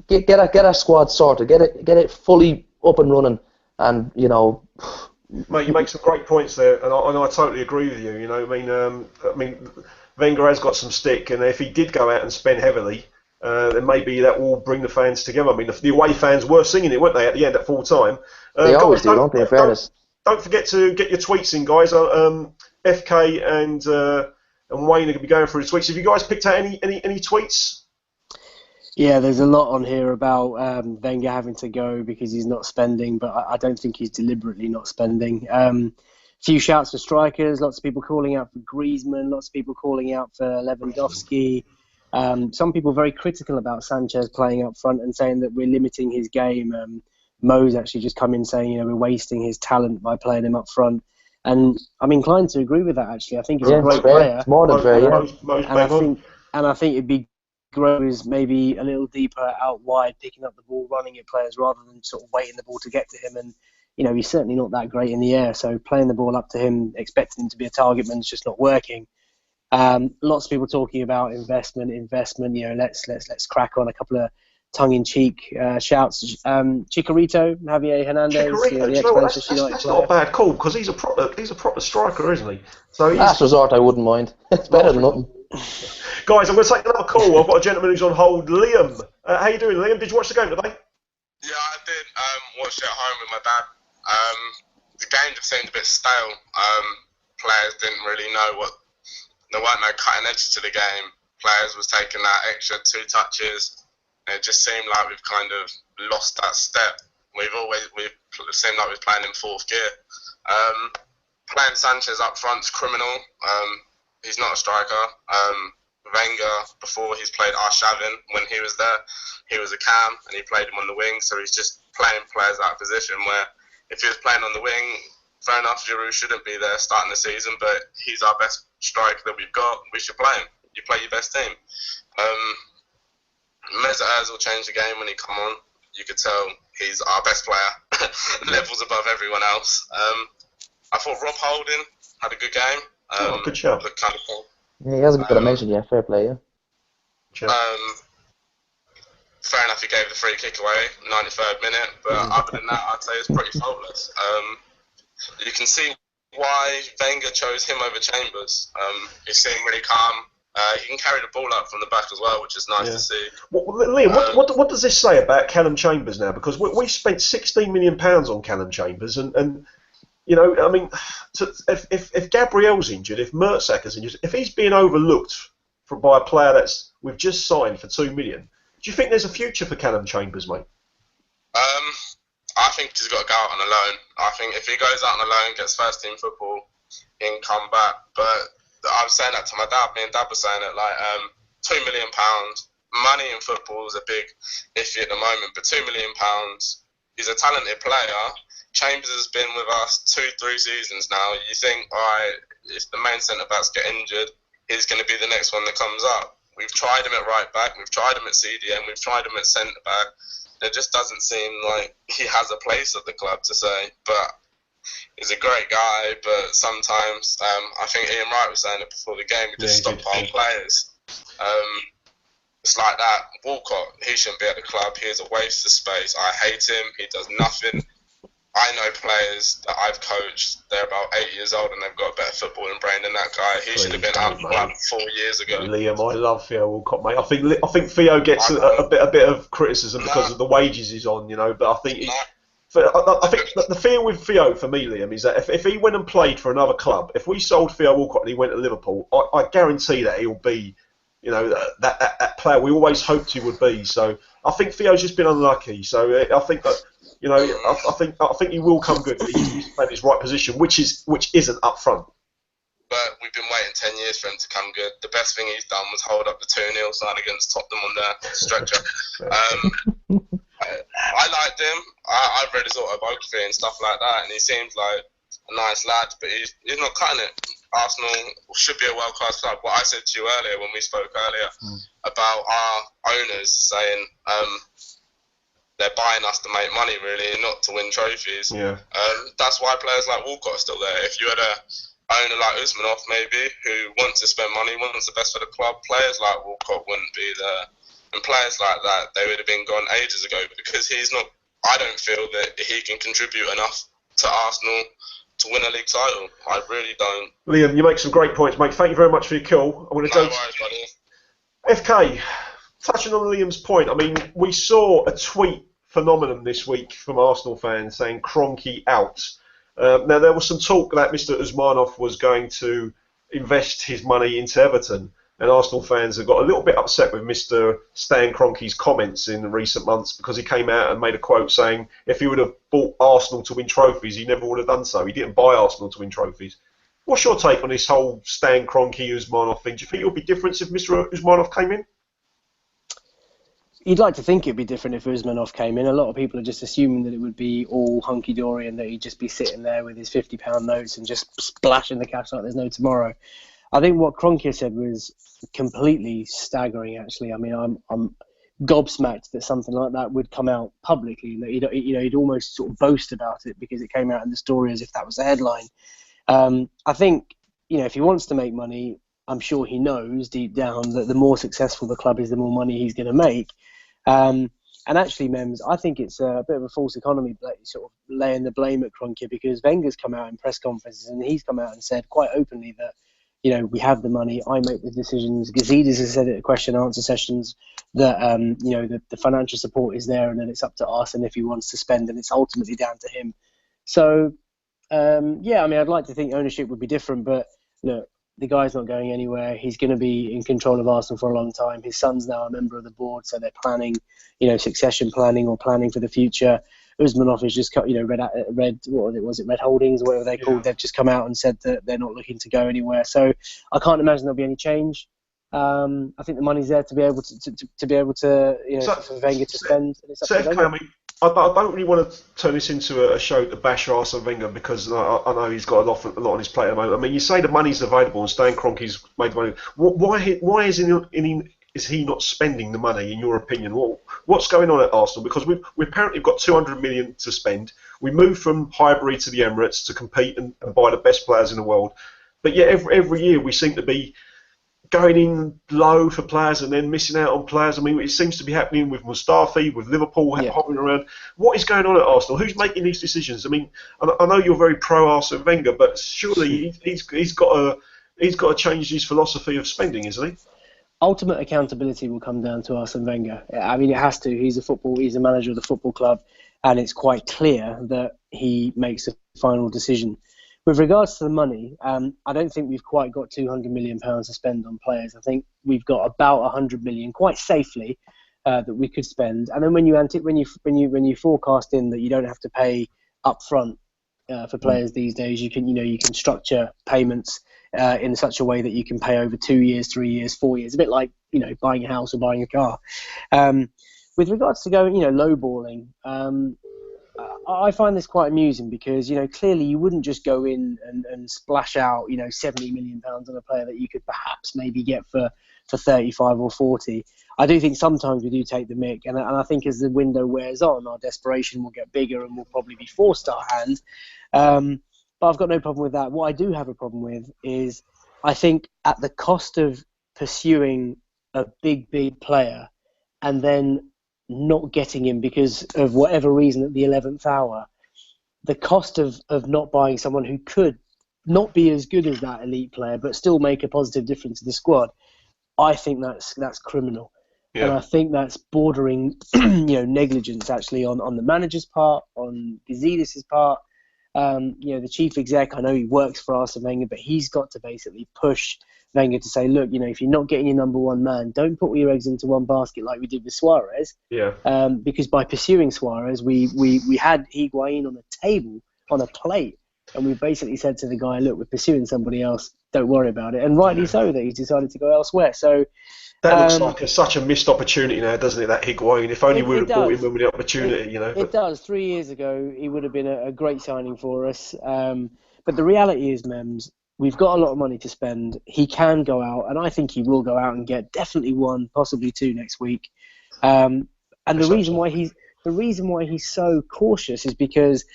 Get our squad sorted, get it fully up and running, and you know. Mate, you make some great points there, and I totally agree with you. You know, I mean, Wenger has got some stick, and if he did go out and spend heavily, then maybe that will bring the fans together. I mean, the away fans were singing it, weren't they, at the end at full time? They always do, don't they? In fairness. Don't forget to get your tweets in, guys. FK and Wayne are going to be going through the tweets. Have you guys picked out any tweets? Yeah, there's a lot on here about Wenger having to go because he's not spending, but I don't think he's deliberately not spending. Few shouts for strikers, lots of people calling out for Griezmann, lots of people calling out for Lewandowski. Some people very critical about Sanchez playing up front and saying that we're limiting his game. Mo's actually just come in saying, you know, we're wasting his talent by playing him up front. And I'm inclined to agree with that, actually. I think he's a great player. It's more than fair, yeah. And I think it'd be great is maybe a little deeper out wide, picking up the ball, running at players rather than sort of waiting the ball to get to him. And, you know, he's certainly not that great in the air. So playing the ball up to him, expecting him to be a target man is just not working. Lots of people talking about investment. You know, let's crack on. A couple of tongue-in-cheek shouts. Chicharito, Javier Hernandez. That's not a bad call because he's a proper striker, isn't he? So last resort, I wouldn't mind. It's better than nothing. Guys, I'm going to take another call. I've got a gentleman who's on hold. Liam, how you doing, Liam? Did you watch the game today? Yeah, I did. Watched it at home with my dad. The game just seemed a bit stale. Players didn't really know there weren't no cutting edge to the game. Players was taking that extra 2 touches. It just seemed like we've kind of lost that step. We've seemed like we're playing in 4th gear. Playing Sanchez up front's criminal. He's not a striker. Wenger, before he's played Arshavin, when he was there, he was a cam and he played him on the wing, so he's just playing players out of position where if he was playing on the wing, fair enough, Giroud shouldn't be there starting the season, but he's our best striker that we've got. We should play him. You play your best team. Memz will change the game when he come on. You could tell he's our best player, levels above everyone else. I thought Rob Holding had a good game. Good job. Looked kind of cool. Yeah, he hasn't got a mention yet. Fair play, yeah. Fair enough, he gave the free kick away, 93rd minute, but other than that, I'd say it's pretty faultless. You can see why Wenger chose him over Chambers. He seemed really calm. He can carry the ball up from the back as well, which is nice to see. Liam, what does this say about Callum Chambers now? Because we spent £16 million on Callum Chambers, and you know, I mean, if Gabriel's injured, if Mertesacker's injured, if he's being overlooked by a player that's we've just signed for £2 million, do you think there's a future for Callum Chambers, mate? I think he's got to go out on a loan. I think if he goes out on a loan, gets first team football, he can come back. But I was saying that to my dad. Me and Dad were saying it like £2 million. Money in football is a big issue at the moment, but £2 million. He's a talented player. Chambers has been with us 2-3 seasons now. You think, all right, if the main centre backs get injured, he's going to be the next one that comes up. We've tried him at right back, we've tried him at CDM, we've tried him at centre back. There just doesn't seem like he has a place at the club to say. But he's a great guy. But sometimes, I think Ian Wright was saying it before the game, we just stockpile players. It's like that. Walcott, he shouldn't be at the club. He is a waste of space. I hate him. He does nothing. I know players that I've coached, they're about 8 years old and they've got a better footballing brain than that guy. He should have been out like 4 years ago. Liam, I love Theo Walcott, mate. I think Theo gets a bit of criticism because of the wages he's on, you know, but I think I think the fear with Theo, for me, Liam, is that if he went and played for another club, if we sold Theo Walcott and he went to Liverpool, I guarantee that he'll be, you know, that player we always hoped he would be. So I think Theo's just been unlucky. So I think that, you know, I think he will come good. He's playing his right position, which isn't up front. But we've been waiting 10 years for him to come good. The best thing he's done was hold up the 2-0 sign against Tottenham on the stretcher. I liked him. I've read his autobiography and stuff like that, and he seems like a nice lad, but he's not cutting it. Arsenal should be a world-class club. What I said to you earlier when we spoke earlier about our owners saying they're buying us to make money, really, and not to win trophies. Yeah. That's why players like Walcott are still there. If you had a owner like Usmanov, maybe, who wants to spend money, wants the best for the club, players like Walcott wouldn't be there. And players like that, they would have been gone ages ago, because he's not. I don't feel that he can contribute enough to Arsenal to win a league title. I really don't. Liam, you make some great points, mate. Thank you very much for your call. I'm going to go. FK, touching on Liam's point, I mean, we saw a tweet phenomenon this week from Arsenal fans saying Kroenke out. Now, there was some talk that Mr. Usmanov was going to invest his money into Everton, and Arsenal fans have got a little bit upset with Mr. Stan Kroenke's comments in the recent months, because he came out and made a quote saying if he would have bought Arsenal to win trophies, he never would have done so. He didn't buy Arsenal to win trophies. What's your take on this whole Stan Kroenke Usmanov thing? Do you think it would be different if Mr. Usmanov came in? You'd like to think it'd be different if Usmanov came in. A lot of people are just assuming that it would be all hunky-dory and that he'd just be sitting there with his £50 notes and just splashing the cash like there's no tomorrow. I think what Kroenke said was completely staggering, actually. I mean, I'm gobsmacked that something like that would come out publicly, and that he'd almost sort of boast about it because it came out in the story as if that was the headline. I think, if he wants to make money, I'm sure he knows deep down that the more successful the club is, the more money he's going to make. And actually, Memz, I think it's a bit of a false economy, sort of laying the blame at Kroenke, because Wenger's come out in press conferences and he's come out and said quite openly that, we have the money, I make the decisions. Gazidis has said it at question and answer sessions that, the financial support is there and then it's up to us, and if he wants to spend, then it's ultimately down to him. So, I'd like to think ownership would be different, but look, the guy's not going anywhere. He's going to be in control of Arsenal for a long time. His son's now a member of the board, so they're planning, succession planning or planning for the future. Usmanov has just cut, Red Holdings, or whatever they're called. They've just come out and said that they're not looking to go anywhere. So I can't imagine there'll be any change. I think the money's there to be able to for Wenger to spend. And it's up to Wenger. I don't really want to turn this into a show to bash Arsene Wenger because I know he's got a lot on his plate at the moment. I mean, you say the money's available and Stan Kroenke's made the money. Why is he not spending the money, in your opinion? What's going on at Arsenal? Because we apparently got 200 million to spend. We moved from Highbury to the Emirates to compete and buy the best players in the world. But yet every year we seem to be going in low for players and then missing out on players. I mean, it seems to be happening with Mustafi, with Liverpool hopping around. What is going on at Arsenal? Who's making these decisions? I mean, I know you're very pro Arsene Wenger, but surely he's got to change his philosophy of spending, isn't he? Ultimate accountability will come down to Arsene Wenger. I mean, it has to. He's a manager of the football club, and it's quite clear that he makes the final decision. With regards to the money, I don't think we've quite got £200 million to spend on players. I think we've got about 100 million, quite safely, that we could spend. And then when you forecast in that you don't have to pay up front for players these days, you can structure payments in such a way that you can pay over 2 years, 3 years, 4 years, a bit like buying a house or buying a car. With regards to going lowballing. I find this quite amusing because, clearly you wouldn't just go in and splash out, £70 million on a player that you could perhaps maybe get for 35 or 40. I do think sometimes we do take the mick, and I think as the window wears on, our desperation will get bigger and we'll probably be forced our hand. But I've got no problem with that. What I do have a problem with is I think at the cost of pursuing a big player and then not getting him because of whatever reason at the 11th hour, the cost of not buying someone who could not be as good as that elite player but still make a positive difference to the squad, I think that's criminal. Yeah. And I think that's bordering negligence actually on the manager's part, on Gazidis' part. The chief exec, I know he works for Arsene Wenger, but he's got to basically push Wenger to say, look, if you're not getting your number one man, don't put all your eggs into one basket like we did with Suarez. Yeah. Because by pursuing Suarez, we had Higuain on the table, on a plate, and we basically said to the guy, look, we're pursuing somebody else, don't worry about it. And rightly so that he's decided to go elsewhere. So that looks like such a missed opportunity now, doesn't it, that Higuain? If only we would have bought him when we had the opportunity, It does. 3 years ago, he would have been a great signing for us. But the reality is, Memz, we've got a lot of money to spend. He can go out, and I think he will go out and get definitely one, possibly two next week. And the reason why he's so cautious is because,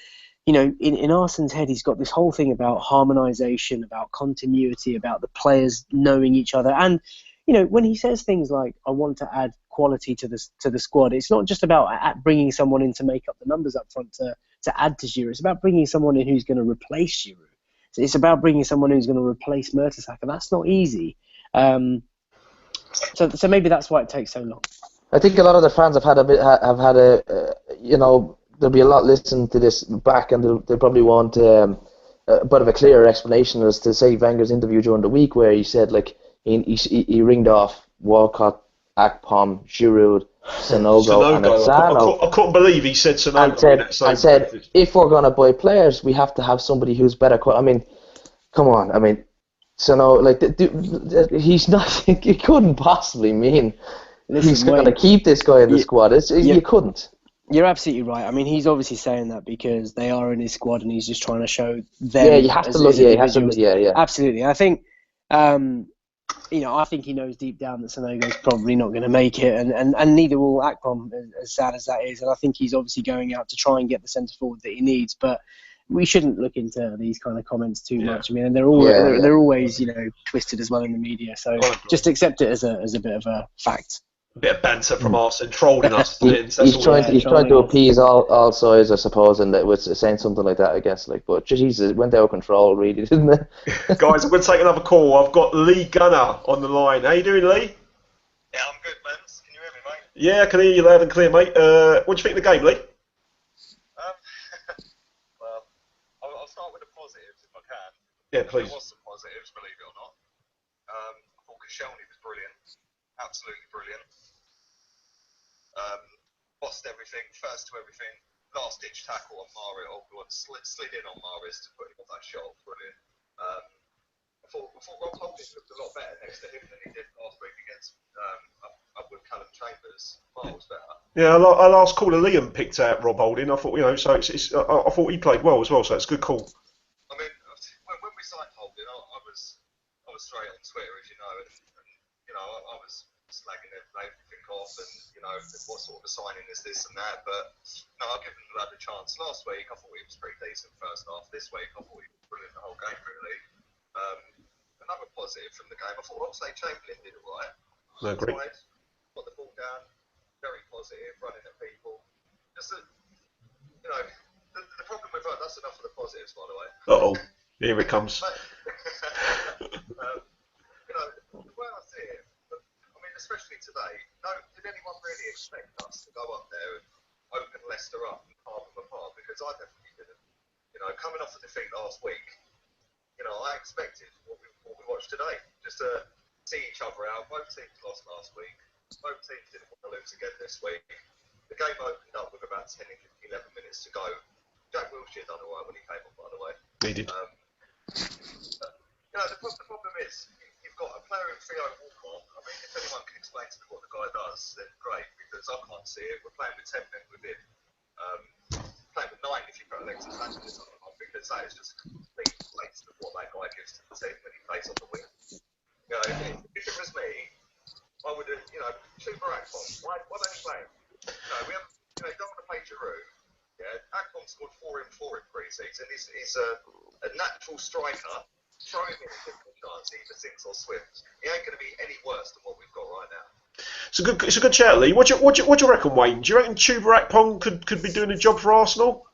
in Arsene's head, he's got this whole thing about harmonisation, about continuity, about the players knowing each other. And, when he says things like, I want to add quality to the squad, it's not just about bringing someone in to make up the numbers up front to add to Giroud. It's about bringing someone in who's going to replace Giroud. It's about bringing someone who's going to replace Mertesacker. That's not easy. So maybe that's why it takes so long. I think a lot of the fans there'll be a lot listening to this back, and they'll probably want a bit of a clearer explanation as to, say, Wenger's interview during the week where he said, like, he ringed off Walcott, Akpom, Giroud, Sanogo and Asano. I couldn't believe he said Sanogo. And said, if we're going to buy players, we have to have somebody who's better. I mean, come on. I mean, he's not. He couldn't possibly mean he's going to keep this guy in the squad. You couldn't. You're absolutely right. I mean, he's obviously saying that because they are in his squad, and he's just trying to show them. Yeah, you have to look. Yeah, you have to look. Yeah. Absolutely. I think. I think he knows deep down that Sanogo's probably not going to make it, and neither will Akpom, as sad as that is. And I think he's obviously going out to try and get the centre forward that he needs. But we shouldn't look into these kind of comments too much. I mean, and they're always twisted as well in the media. So just accept it as a bit of a fact. A bit of banter from us and trolling us. He's trying to appease all sides, I suppose, and that was saying something like that, I guess. But Jesus, it went out of control, really, didn't it? Guys, I'm going to take another call. I've got Lee Gunner on the line. How you doing, Lee? Yeah, I'm good, Memz. Can you hear me, mate? Yeah, I can hear you loud and clear, mate. What do you think of the game, Lee? Well, I'll start with the positives if I can. Yeah, please. There was some positives, believe it or not. I thought Koscielny was brilliant. Absolutely brilliant. Bossed everything, first to everything, last ditch tackle on Mario, slid in on Maris to put him on that shot, brilliant. I thought Rob Holding looked a lot better next to him than he did last week against up with Callum Chambers. Miles better. Yeah, our last caller Liam picked out Rob Holding. I thought, so I thought he played well as well. So it's a good call. I mean, when we signed Holding, I was straight on Twitter, as you know, and I was slagging everything off, and what sort of a signing is this and that. But no, I'll give him another chance. Last week, I thought he was pretty decent first half. This week, I thought he was brilliant the whole game, really. Another positive from the game, I thought Oxlade Chamberlain did it right. No, great. Got the ball down, very positive, running at people. Just the problem with that's enough of the positives, by the way. Here it comes. The way I see it, I mean, especially today, did anyone really expect us to go up there and open Leicester up and carve them apart? Because I definitely didn't. Coming off the defeat last week, I expected what we watched today, just to see each other out. Both teams lost last week. Both teams didn't want to lose again this week. The game opened up with about 10, 11 minutes to go. Jack Wilshere done all right when he came on, by the way. He did. The problem is you've got a player in Theo Walcott. I mean, if anyone can explain to me what the guy does, then great, because I can't see it. We're playing with 10 men with him. Playing with 9 if you put Alexis Sanchez on, because that is just a complete waste of what that guy gives to the team when he plays on the wing. If it was me, I would have, Chuba Akpom. Why don't you play him? We have, don't want to play Giroud. Yeah, Akpom scored 4 in pre-season. He's a natural striker. Throw him in and give him a chance, either Six or Swift. He ain't going to be any worse than what we've got right now. It's a good shout, Lee. What do you reckon, Wayne? Do you reckon Chuba Akpom could be doing a job for Arsenal?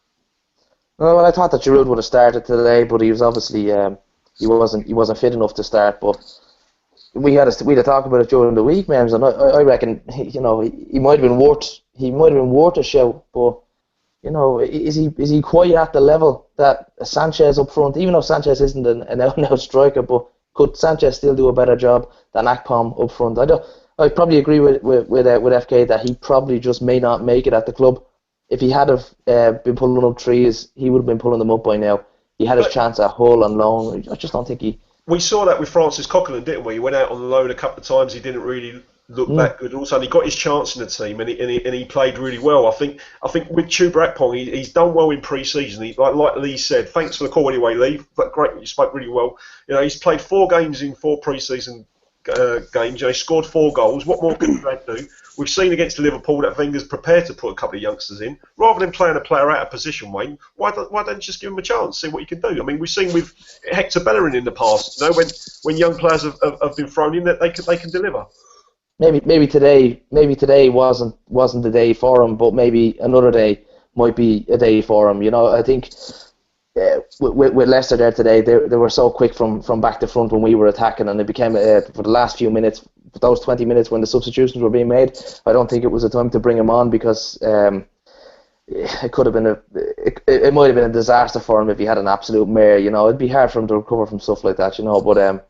Well, I thought that Giroud would have started today, but he was obviously he wasn't fit enough to start. But we had a talk about it during the week, Memz, and I reckon he might have been worth a shout, but is he quite at the level that Sanchez up front? Even though Sanchez isn't an out-and-out striker, but could Sanchez still do a better job than Akpom up front? I probably agree with FK that he probably just may not make it at the club. If he had been pulling up trees, he would have been pulling them up by now. He had his chance at Hull and loan. I just don't think he... We saw that with Francis Coquelin, didn't we? He went out on the loan a couple of times. He didn't really look that good. Also, he got his chance in the team, and he played really well. I think with Chuba Akpom, he's done well in pre-season. Like Lee said, thanks for the call anyway, Lee. But great, you spoke really well. He's played 4 games in 4 pre-season games. He scored 4 goals. What more can Brad do? We've seen against Liverpool that Wenger's prepared to put a couple of youngsters in. Rather than playing a player out of position, Wayne, why don't you just give him a chance, see what he can do? I mean, we've seen with Hector Bellerin in the past, when young players have been thrown in, that they can deliver. Maybe today wasn't the day for him, but maybe another day might be a day for him. I think with Leicester there today, they were so quick from back to front when we were attacking, and it became for the last few minutes, those 20 minutes when the substitutions were being made, I don't think it was a time to bring him on, because it could have been it might have been a disaster for him if he had an absolute mare. It'd be hard for him to recover from stuff like that. But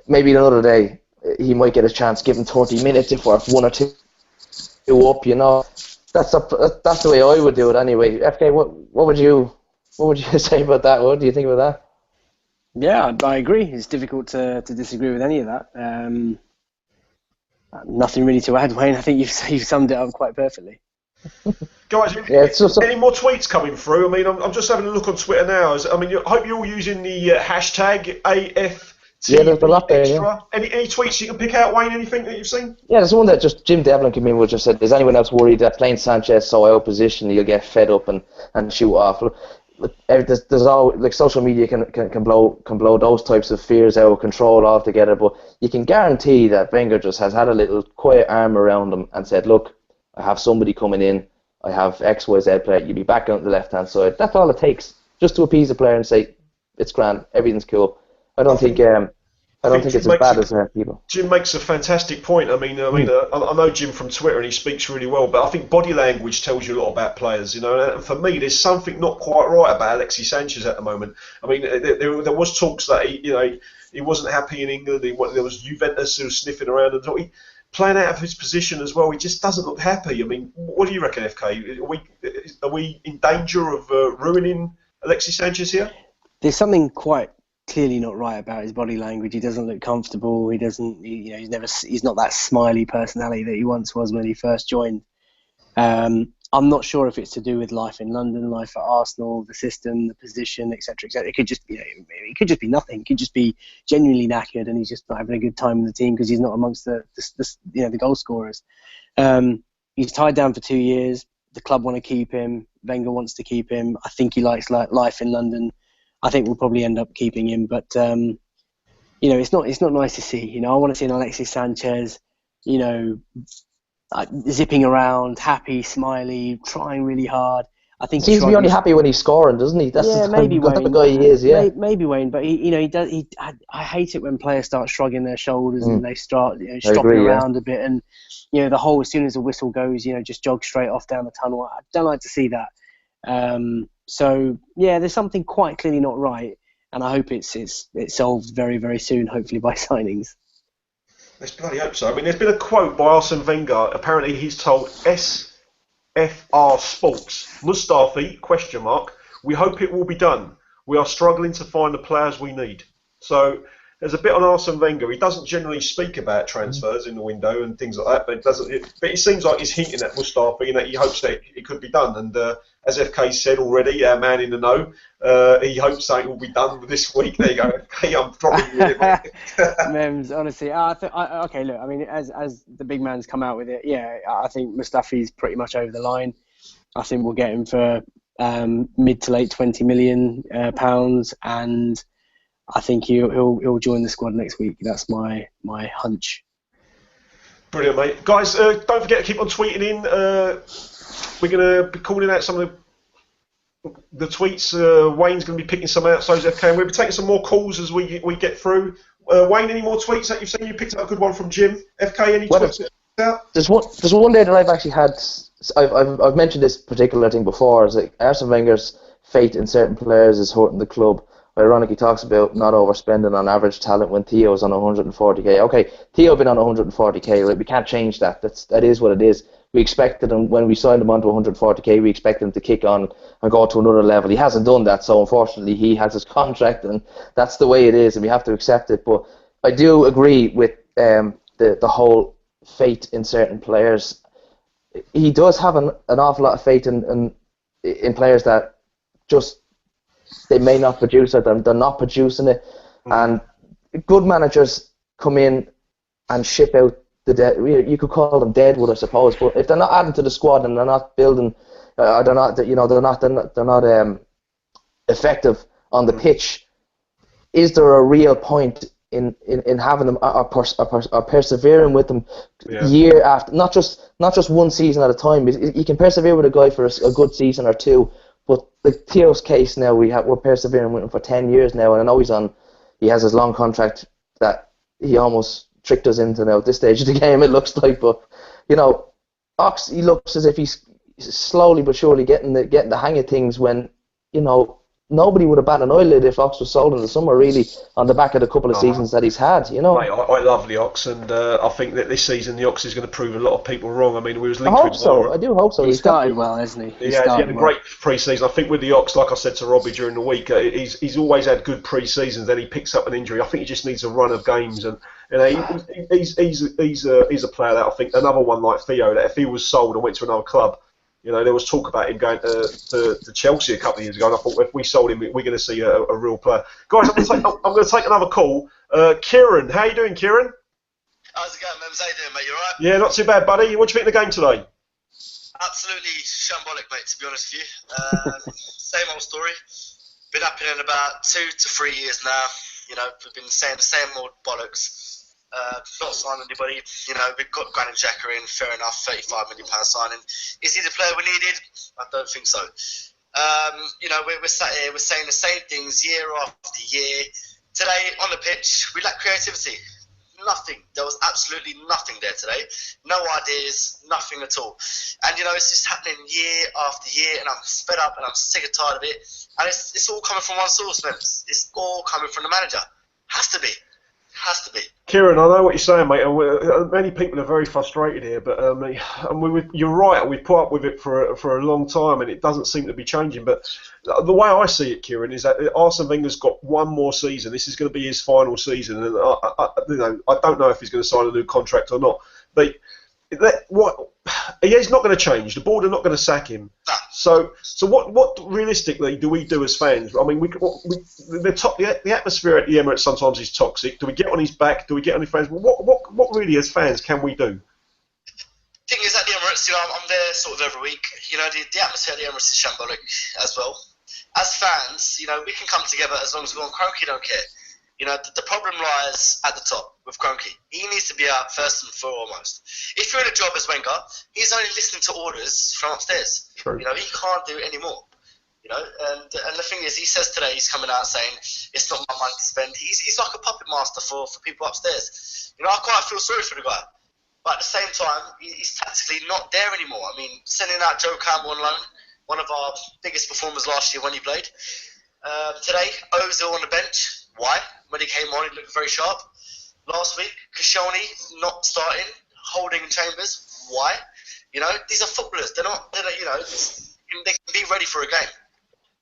maybe another day he might get a chance. Give him 30 minutes if we're 1 or 2 up. That's the way I would do it anyway. FK, what would you say about that? What do you think about that? Yeah, I agree. It's difficult to disagree with any of that. Nothing really to add, Wayne. I think you've summed it up quite perfectly. Guys, any more tweets coming through? I mean, I'm just having a look on Twitter now. I hope you're all using the hashtag AFTVextra. Any tweets you can pick out, Wayne? Anything that you've seen? Yeah, there's one that just Jim Devlin came in with, just said, is anyone else worried that playing Sanchez so out of position you'll get fed up and shoot off? There's all, like, social media can blow those types of fears out of control altogether, but you can guarantee that Wenger just has had a little quiet arm around him and said, look, I have somebody coming in, I have XYZ player, you'll be back on the left hand side. That's all it takes, just to appease the player and say it's grand, everything's cool. I don't think it's as bad as people. Jim makes a fantastic point. I know Jim from Twitter, and he speaks really well, but I think body language tells you a lot about players. And for me, there's something not quite right about Alexis Sanchez at the moment. I mean, there was talks that he wasn't happy in England. There was Juventus who was sniffing around, and playing out of his position as well. He just doesn't look happy. I mean, what do you reckon, FK? Are we in danger of ruining Alexis Sanchez here? There's something quite clearly not right about his body language. He doesn't look comfortable. He doesn't. He's not that smiley personality that he once was when he first joined. I'm not sure if it's to do with life in London, life at Arsenal, the system, the position, etc., etc. It could just, it could just be nothing. It could just be genuinely knackered, and he's just not having a good time in the team because he's not amongst the goal scorers. He's tied down for 2 years. The club want to keep him. Wenger wants to keep him. I think he likes life in London. I think we'll probably end up keeping him, but it's not nice to see. I want to see an Alexis Sanchez, zipping around, happy, smiley, trying really hard. I think he seems to be only happy when he's scoring, doesn't he? That's the maybe Wayne. The guy he is, yeah. Maybe Wayne, but he does. I hate it when players start shrugging their shoulders and they start stropping around a bit, and the whole, as soon as the whistle goes, just jog straight off down the tunnel. I don't like to see that. So yeah, there's something quite clearly not right, and I hope it's solved very, very soon, hopefully by signings. Let's bloody hope so. I mean, there's been a quote by Arsene Wenger. Apparently, he's told SFR Sports, Mustafi, ? We hope it will be done. We are struggling to find the players we need. So there's a bit on Arsene Wenger. He doesn't generally speak about transfers in the window and things like that, but it seems like he's hinting at Mustafi and that he hopes that it could be done. And as FK said already, our man in the know, he hopes something will be done this week. There you go, FK, I'm dropping you in, mate. Memz, honestly, okay, look, I mean, as the big man's come out with it, yeah, I think Mustafi's pretty much over the line. I think we'll get him for mid to late £20 million, and I think he'll join the squad next week. That's my hunch. Brilliant, mate. Guys, don't forget to keep on tweeting in. We're going to be calling out some of the tweets. Wayne's going to be picking some out, so is FK. And we'll be taking some more calls as we get through. Wayne, any more tweets that you've seen? You picked up a good one from Jim. FK, any tweets that you picked out? There's one day that I've actually had. I've mentioned this particular thing before. Is like Arsene Wenger's fate in certain players is hurting the club. Ironically, talks about not overspending on average talent when Theo's on 140k. Okay, Theo been on 140k. Right? We can't change that. That is what it is. We expected him when we signed him onto 140k. We expected him to kick on and go to another level. He hasn't done that, so unfortunately, he has his contract, and that's the way it is, and we have to accept it. But I do agree with the whole fate in certain players. He does have an awful lot of faith in players that just. They may not produce it, they're not producing it, and good managers come in and ship out the dead. You could call them deadwood, I suppose, but if they're not adding to the squad and they're not building, they're not effective on the pitch. Is there a real point in having them or persevering with them year after, not just one season at a time? You can persevere with a guy for a good season or two. But like Theo's case now, we're persevering with him for 10 years now, and I know he has his long contract that he almost tricked us into now at this stage of the game, it looks like. But Ox, he looks as if he's slowly but surely getting the hang of things when nobody would have batted an eyelid if Ox was sold in the summer, really, on the back of the couple of seasons that he's had, Mate, I love the Ox, and I think that this season the Ox is going to prove a lot of people wrong. I mean, we was linked I hope so. I do hope so. He started well, hasn't he? He had a great pre-season. I think with the Ox, like I said to Robbie during the week, he's always had good pre-seasons. Then he picks up an injury. I think he just needs a run of games, and he's a player that I think another one like Theo, that if he was sold and went to another club. There was talk about him going to Chelsea a couple of years ago, and I thought if we sold him, we're going to see a real player. Guys, I'm going to take another call. Kieran, how you doing, Kieran? How's it going, Memz? How you doing, mate? You alright? Yeah, not too bad, buddy. What do you think of the game today? Absolutely shambolic, mate, to be honest with you. Same old story. Been happening about 2 to 3 years now. We've been saying the same old bollocks. Not signing anybody. We've got Granit Xhaka in, fair enough, £35 million signing. Is he the player we needed? I don't think so. We're sat here, we're saying the same things year after year. Today, on the pitch, we lack creativity. Nothing. There was absolutely nothing there today. No ideas, nothing at all. And, it's just happening year after year, and I'm fed up and I'm sick and tired of it. And it's all coming from one source, Memz. It's all coming from the manager. Has to be. Has to be. Kieran, I know what you're saying, mate. And many people are very frustrated here, but you're right. We've put up with it for a long time, and it doesn't seem to be changing. But the way I see it, Kieran, is that Arsene Wenger's got one more season. This is going to be his final season, and I don't know if he's going to sign a new contract or not. But he's not going to change. The board are not going to sack him. So what realistically do we do as fans? I mean, the atmosphere at the Emirates sometimes is toxic. Do we get on his back? Do we get on his fans? What really as fans can we do? Thing is, at the Emirates, I'm there sort of every week. The atmosphere at the Emirates is shambolic as well. As fans, we can come together as long as we're on Kroenke, don't care. The problem lies at the top with Kroenke. He needs to be out first and foremost. If you're in a job as Wenger, he's only listening to orders from upstairs. True. He can't do it anymore. And the thing is, he says today he's coming out saying it's not my money to spend. He's like a puppet master for people upstairs. I quite feel sorry for the guy, but at the same time, he's tactically not there anymore. I mean, sending out Joe Campbell on loan, one of our biggest performers last year when he played. Today, Ozil on the bench. Why? When he came on, he looked very sharp. Last week, Koscielny not starting, Holding Chambers. Why? These are footballers. They're not. They can be ready for a game.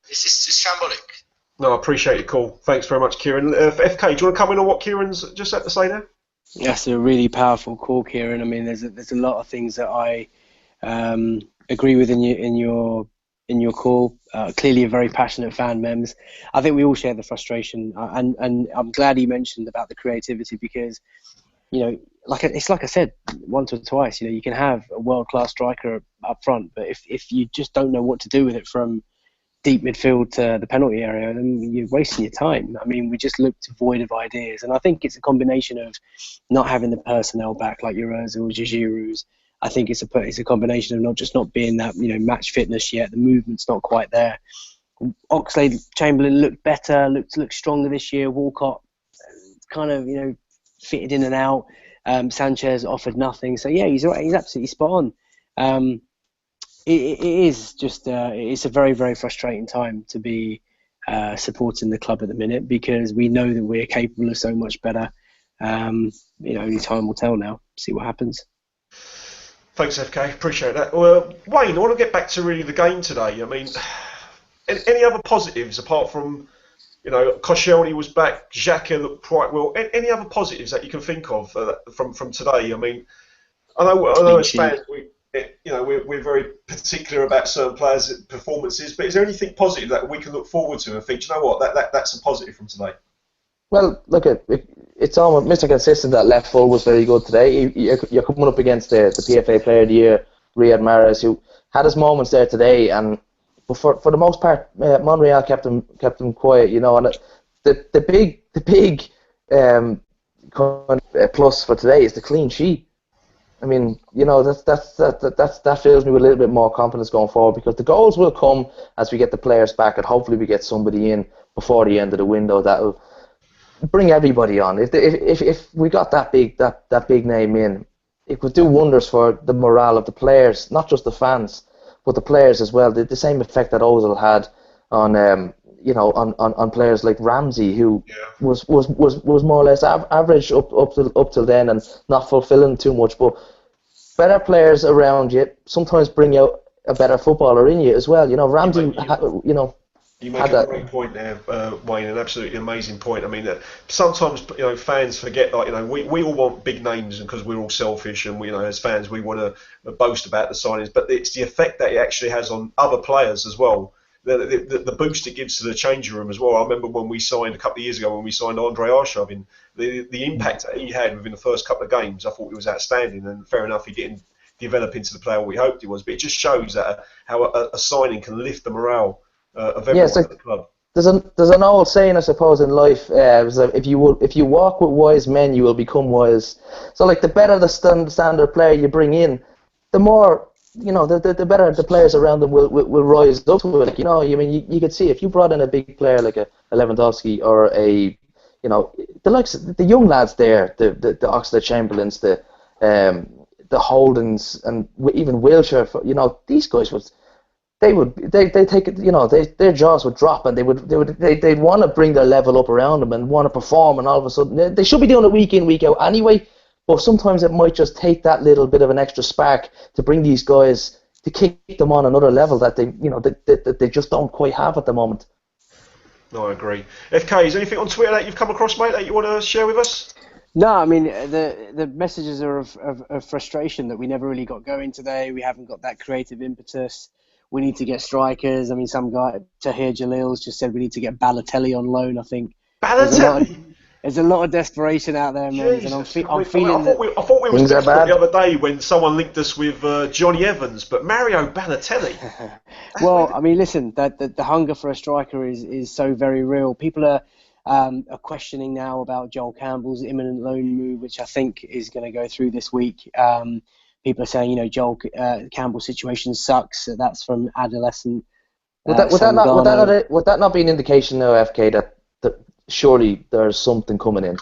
It's shambolic. No, I appreciate your call. Thanks very much, Kieran. FK, do you want to come in on what Kieran's just had to say there? That's a really powerful call, Kieran. I mean, there's a lot of things that I agree with in your call. Clearly a very passionate fan, Memz. I think we all share the frustration, and I'm glad he mentioned about the creativity because, it's like I said once or twice, you can have a world-class striker up front, but if you just don't know what to do with it from deep midfield to the penalty area, then you're wasting your time. I mean, we just looked void of ideas, and I think it's a combination of not having the personnel back like your Ozils, your Giroud's. I think it's a combination of not being that match fitness yet. The movement's not quite there. Oxlade-Chamberlain looked better, looked stronger this year. Walcott kind of fitted in and out. Sanchez offered nothing. So yeah, he's absolutely spot on. It is just it's a very, very frustrating time to be supporting the club at the minute because we know that we're capable of so much better. Only time will tell now. See what happens. Thanks, FK. Appreciate that. Well, Wayne, I want to get back to really the game today. I mean, any other positives apart from, Koscielny was back, Xhaka looked quite well. Any other positives that you can think of from today? I mean, I know as fans we're very particular about certain players' performances, but is there anything positive that we can look forward to and think, you know what, that's a positive from today? Well, look, it's almost Mr. Consistent that left full was very good today. You're coming up against the PFA Player of the Year, Riyad Mahrez, who had his moments there today, but for the most part, Monreal kept him quiet, and the big plus for today is the clean sheet. I mean, that fills me with a little bit more confidence going forward because the goals will come as we get the players back, and hopefully we get somebody in before the end of the window that'll bring everybody on. If we got that big name in, it would do wonders for the morale of the players, not just the fans, but the players as well. The same effect that Ozil had on on players like Ramsey, who was more or less average up till then and not fulfilling too much. But better players around you sometimes bring out a better footballer in you as well. Ramsey, You make a great point there, Wayne, an absolutely amazing point. I mean, sometimes fans forget that we all want big names because we're all selfish, and we as fans we want to boast about the signings, but it's the effect that it actually has on other players as well. The boost it gives to the changing room as well. I remember when we signed a couple of years ago when we signed Andre Arshavin, the impact that he had within the first couple of games, I thought it was outstanding. And fair enough, he didn't develop into the player we hoped he was, but it just shows that how a signing can lift the morale of everyone at the club. There's an old saying, I suppose, in life: if you walk with wise men, you will become wise. So, the better the standard player you bring in, the more the better the players around them will rise up to it. You could see if you brought in a big player like a Lewandowski or the likes of the young lads there, the Oxlade-Chamberlains, the Holdens, and even Wilshere. These guys they take it, their jaws would drop, and they'd want to bring their level up around them and want to perform, and all of a sudden they should be doing it week in, week out anyway. But sometimes it might just take that little bit of an extra spark to bring these guys, to kick them on another level that they just don't quite have at the moment. No, I agree. FK, is there anything on Twitter that you've come across, mate, that you want to share with us? No, I mean, the messages are of frustration that we never really got going today. We haven't got that creative impetus. We need to get strikers. I mean, some guy, Tahir Jalil's just said we need to get Balotelli on loan, I think. Balotelli? There's a lot of desperation out there, Memz, and I'm feeling I thought we were desperate the other day when someone linked us with Johnny Evans, but Mario Balotelli. Well, I mean, listen, the hunger for a striker is so very real. People are questioning now about Joel Campbell's imminent loan move, which I think is going to go through this week. People are saying, Joel Campbell's situation sucks. So that's from adolescent. Would that not be an indication, though, FK, that surely there's something coming in?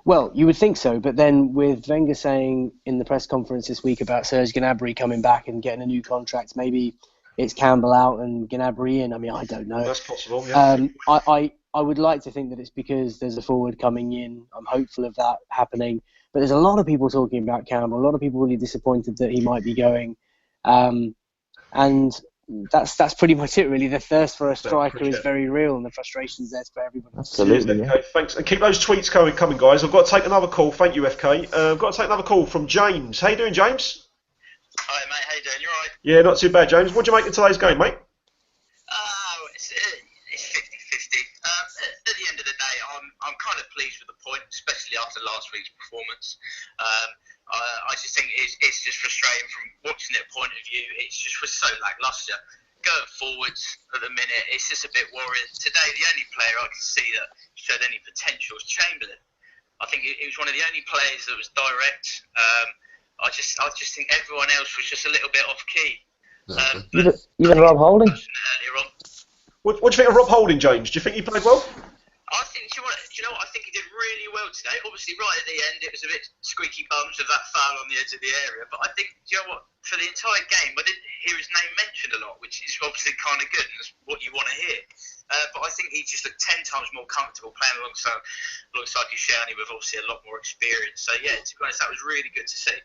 Well, you would think so, but then with Wenger saying in the press conference this week about Serge Gnabry coming back and getting a new contract, maybe it's Campbell out and Gnabry in. I mean, I don't know. That's possible, yeah. I would like to think that it's because there's a forward coming in. I'm hopeful of that happening. But there's a lot of people talking about Campbell. A lot of people really disappointed that he might be going. And that's pretty much it, really. The thirst for a striker is very real, and the frustration's there for everybody. Absolutely. Okay, thanks. And keep those tweets coming, guys. I've got to take another call. Thank you, FK. I've got to take another call from James. How you doing, James? Hi, mate. How you doing? You all right? Yeah, not too bad, James. What do you make of today's game, mate? It's 50-50. At the end of the day, I'm kind of pleased with the point, especially after last week's performance. I just think it's just frustrating from watching it point of view. It's just was so lacklustre. Going forwards at the minute, it's just a bit worrying. Today, the only player I can see that showed any potential was Chamberlain. I think he was one of the only players that was direct. I just think everyone else was just a little bit off key. Even Rob Holding? What do you think of Rob Holding, James? Do you think he played well? I think, do you know what? I think he did really well today. Obviously, right at the end, it was a bit squeaky bums with that foul on the edge of the area. But I think, do you know what? For the entire game, I didn't hear his name mentioned a lot, which is obviously kind of good, and that's what you want to hear. But I think he just looked 10 times more comfortable playing alongside Kieran with obviously a lot more experience. So, yeah, to be honest, that was really good to see.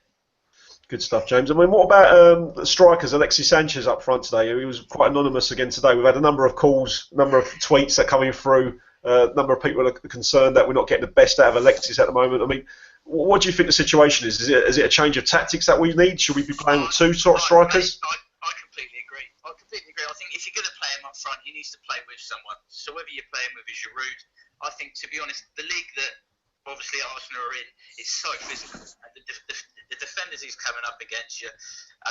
Good stuff, James. I mean, what about the strikers, Alexis Sanchez up front today? He was quite anonymous again today. We've had a number of calls, number of tweets that are coming through. A number of people are concerned that we're not getting the best out of Alexis at the moment. I mean, what do you think the situation is? Is it a change of tactics that we need? Should we be playing with two sort of strikers? I completely agree. I think if you're going to play him up front, he needs to play with someone. So whether you're playing with Giroud, I think, to be honest, the league that obviously Arsenal are in is so physical. And the defenders he's coming up against, you,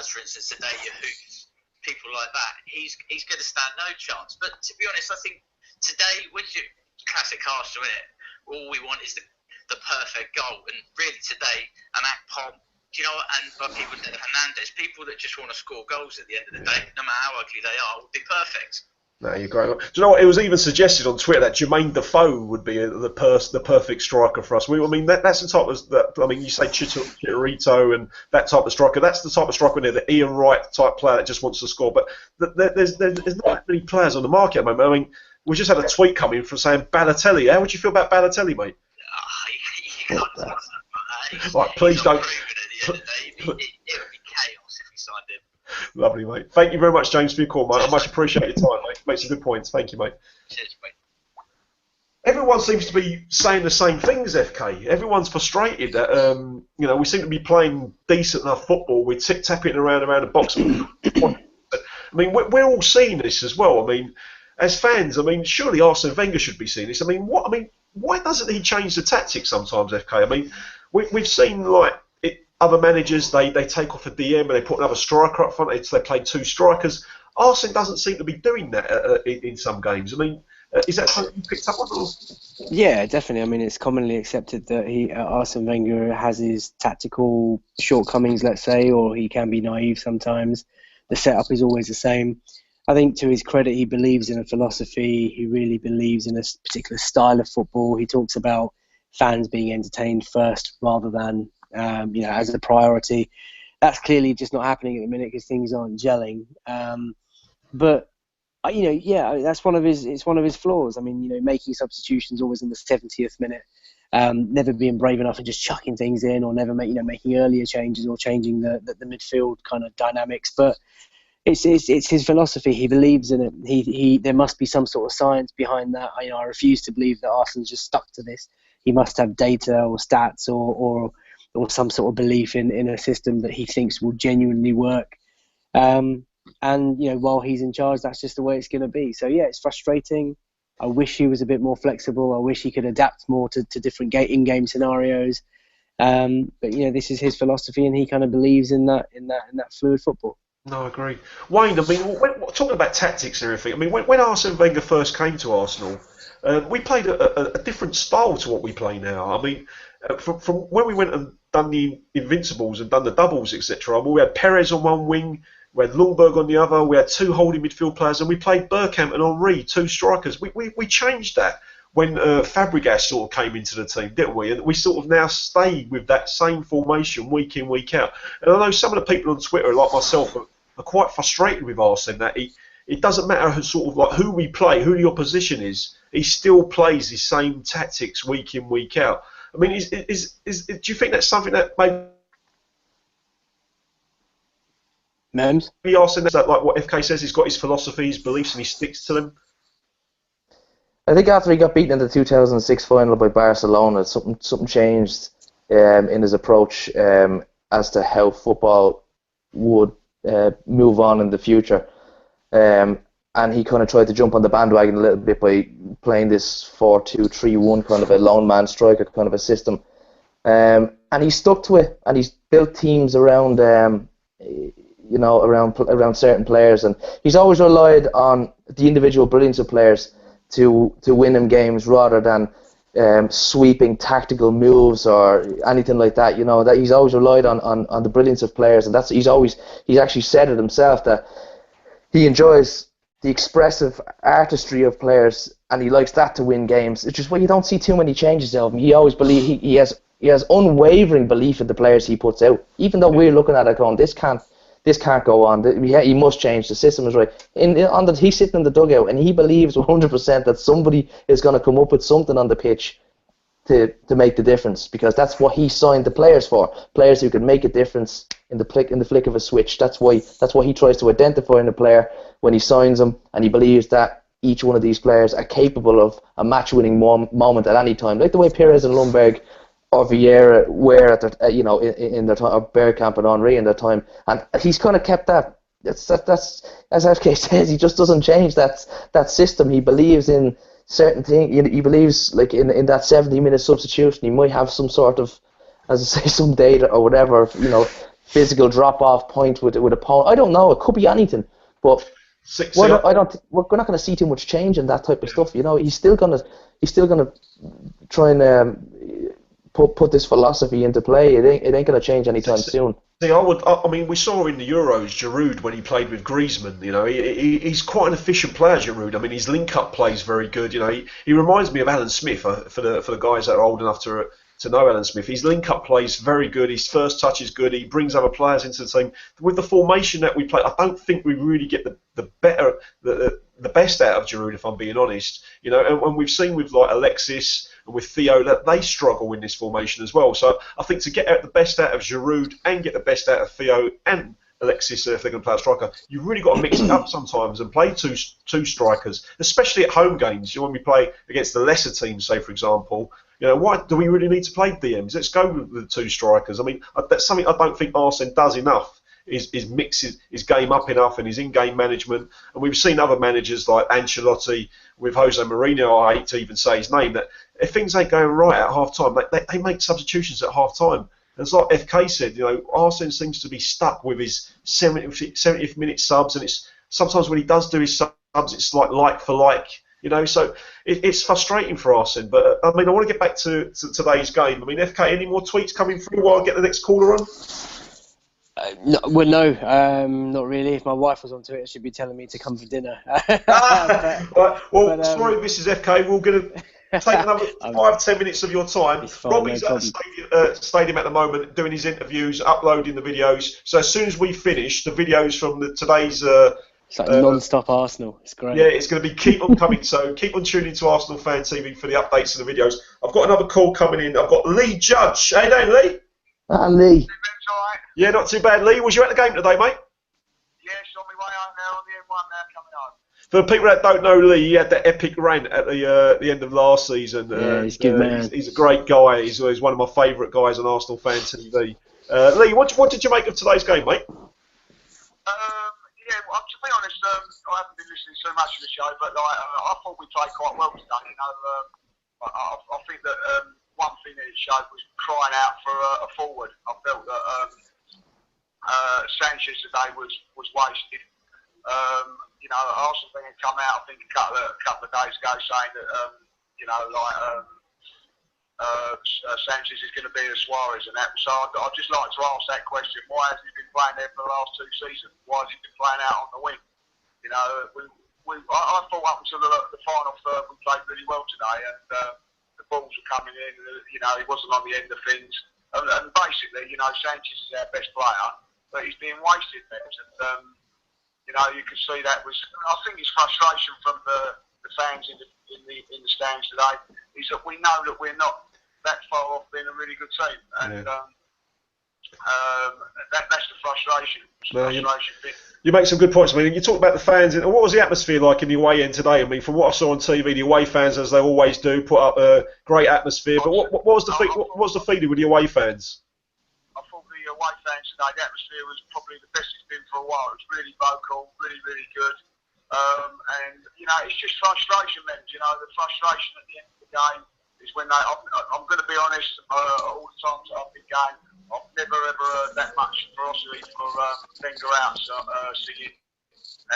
as for instance today, your Hoots, people like that, he's going to stand no chance. But to be honest, I think today, with your classic Arsenal in it, all we want is the perfect goal. And really today, an Akpom, do you know what, and by people like Hernandez, people that just want to score goals at the end of the day, no matter how ugly they are, would be perfect. No, you're great. Do you know what? It was even suggested on Twitter that Jermaine Defoe would be the perfect striker for us. I mean, that's the type of. I mean, you say Chicharito and that type of striker. That's the type of striker there, the Ian Wright type player that just wants to score. But there's not that many players on the market at the moment. I mean, we just had a tweet coming from saying Balotelli. How would you feel about Balotelli, mate? Right, please don't. It would be chaos if we signed him. Lovely, mate. Thank you very much, James, for your call, mate. I much appreciate your time, mate. Make some good points. Thank you, mate. Cheers, mate. Everyone seems to be saying the same things, FK. Everyone's frustrated that we seem to be playing decent enough football. We're tapping around the box. I mean, we're all seeing this as well. I mean, as fans, I mean, surely Arsene Wenger should be seeing this. I mean, why doesn't he change the tactics sometimes, FK? I mean, we've seen other managers, they take off a DM and they put another striker up front. They play two strikers. Arsene doesn't seem to be doing that in some games. I mean, is that something you picked up on? Yeah, definitely. I mean, it's commonly accepted that Arsene Wenger has his tactical shortcomings, let's say, or he can be naive sometimes. The setup is always the same. I think to his credit, he believes in a philosophy. He really believes in a particular style of football. He talks about fans being entertained first rather than as a priority. That's clearly just not happening at the minute because things aren't gelling. But yeah, that's one of his. It's one of his flaws. I mean, making substitutions always in the 70th minute, never being brave enough and just chucking things in, or never making earlier changes or changing the midfield kind of dynamics. But it's his philosophy. He believes in it. He there must be some sort of science behind that. I refuse to believe that Arsenal's just stuck to this. He must have data or stats or some sort of belief in a system that he thinks will genuinely work. And while he's in charge, that's just the way it's going to be. So yeah, it's frustrating. I wish he was a bit more flexible. I wish he could adapt more to different in-game scenarios. But this is his philosophy, and he kind of believes in that fluid football. No, I agree. Wayne, I mean, talking about tactics and everything, I mean, when Arsene Wenger first came to Arsenal, we played a different style to what we play now. I mean, from when we went and done the Invincibles and done the doubles, etc., we had Perez on one wing, we had Lundberg on the other, we had two holding midfield players, and we played Bergkamp and Henry, two strikers. We changed that when Fabregas sort of came into the team, didn't we? And we sort of now stay with that same formation week in, week out. And I know some of the people on Twitter, like myself, are quite frustrated with Arsene that it doesn't matter who we play, who the opposition is, he still plays the same tactics week in, week out. I mean, do you think that's something that maybe Memz? Arsene, that like what FK says, he's got his philosophies, beliefs, and he sticks to them? I think after he got beaten in the 2006 final by Barcelona, something changed in his approach as to how football would move on in the future. And he kind of tried to jump on the bandwagon a little bit by playing this 4-2-3-1 kind of a lone man striker kind of a system. And he stuck to it, and he's built teams around around certain players, and he's always relied on the individual brilliance of players to win him games rather than sweeping tactical moves or anything like that. That he's always relied on the brilliance of players, and he's actually said it himself that he enjoys the expressive artistry of players, and he likes that to win games. It's just you don't see too many changes of him. He always believes he has unwavering belief in the players he puts out, even though we're looking at it going, this can't go on. He must change. The system is right. He's sitting in the dugout, and he believes 100% that somebody is going to come up with something on the pitch to make the difference, because that's what he signed the players for. Players who can make a difference in the flick of a switch. That's what he tries to identify in a player when he signs them, and he believes that each one of these players are capable of a match-winning moment at any time, like the way Perez and Lundberg or Vieira were at their, in their time, or Bergkamp and Henry in their time, and he's kind of kept that. That's as FK says, he just doesn't change that system. He believes in certain things. He believes like in that 70-minute substitution, he might have some sort of, as I say, some data or whatever, physical drop-off point with opponent. I don't know. It could be anything, but we're not going to see too much change in that type of stuff. He's still gonna try and put this philosophy into play. It ain't going to change anytime soon. See, I mean, we saw in the Euros Giroud when he played with Griezmann. He's quite an efficient player, Giroud. I mean, his link-up play is very good. He reminds me of Alan Smith for the guys that are old enough to know Alan Smith. His link-up play is very good. His first touch is good. He brings other players into the team. With the formation that we play, I don't think we really get the best out of Giroud, if I'm being honest. And we've seen with like Alexis and with Theo that they struggle in this formation as well. So I think to get the best out of Giroud and get the best out of Theo and Alexis, if they're going to play a striker, you've really got to mix it up sometimes and play two strikers, especially at home games. When we play against the lesser teams, say for example, why do we really need to play DMs? Let's go with the two strikers. I mean, that's something I don't think Arsene does enough. Is mix his game up enough and his in-game management. And we've seen other managers like Ancelotti with Jose Mourinho, I hate to even say his name, that if things ain't going right at half-time, they make substitutions at half-time. And it's like FK said, Arsene seems to be stuck with his 70th minute subs, and it's sometimes when he does do his subs, it's like for like. So it's frustrating for Arsene. But I mean, I want to get back to today's game. I mean, FK, any more tweets coming through while I get the next caller on? No, not really. If my wife was on Twitter, she'd be telling me to come for dinner. Sorry, Mrs. FK, we're going to take another 5-10 minutes of your time. Fine, Robbie's at the stadium at the moment doing his interviews, uploading the videos. So as soon as we finish, the videos from today's It's like non-stop Arsenal. It's great. Yeah, it's going to be keep on coming. So keep on tuning to Arsenal Fan TV for the updates and the videos. I've got another call coming in. I've got Lee Judge. How you doing, Lee? Lee. Yeah, not too bad, Lee. Was you at the game today, mate? Yes, on my way home now, on the M1 now, coming home. For the people that don't know Lee, he had that epic rant at the end of last season. Yeah, he's a good man. He's a great guy. He's one of my favourite guys on Arsenal Fan TV. Lee, what did you make of today's game, mate? Yeah, well, to be honest, I haven't been listening so much to the show, but I thought we played quite well today. You know, I think that one thing that it showed was crying out for a forward. I felt that Sanchez today was wasted. You know, Arsenal thing had come out, I think, a couple of days ago, saying that Sanchez is going to be a Suarez and that. So I'd just like to ask that question: why has he been playing there for the last 2 seasons? Why has he been playing out on the wing? You know, I thought up until the final third we played really well today, and the balls were coming in. You know, he wasn't on the end of things, and basically, you know, Sanchez is our best player, but he's being wasted there. And you know, you could see that was. I think it's frustration from the fans in the stands today. Is that we know that we're not that far off being a really good team, and that's the frustration. You make some good points. I mean, you talk about the fans. And what was the atmosphere like in the away end today? I mean, from what I saw on TV, the away fans, as they always do, put up a great atmosphere. But what was the feeling with the away fans? I thought the away fans today, the atmosphere was probably the best it's been for a while. It was really vocal, really, really good. And you know, it's just frustration, man. You know, the frustration at the end of the game is when I'm going to be honest. All the times I've been going, I've never ever heard that much ferocity for Wenger out singing.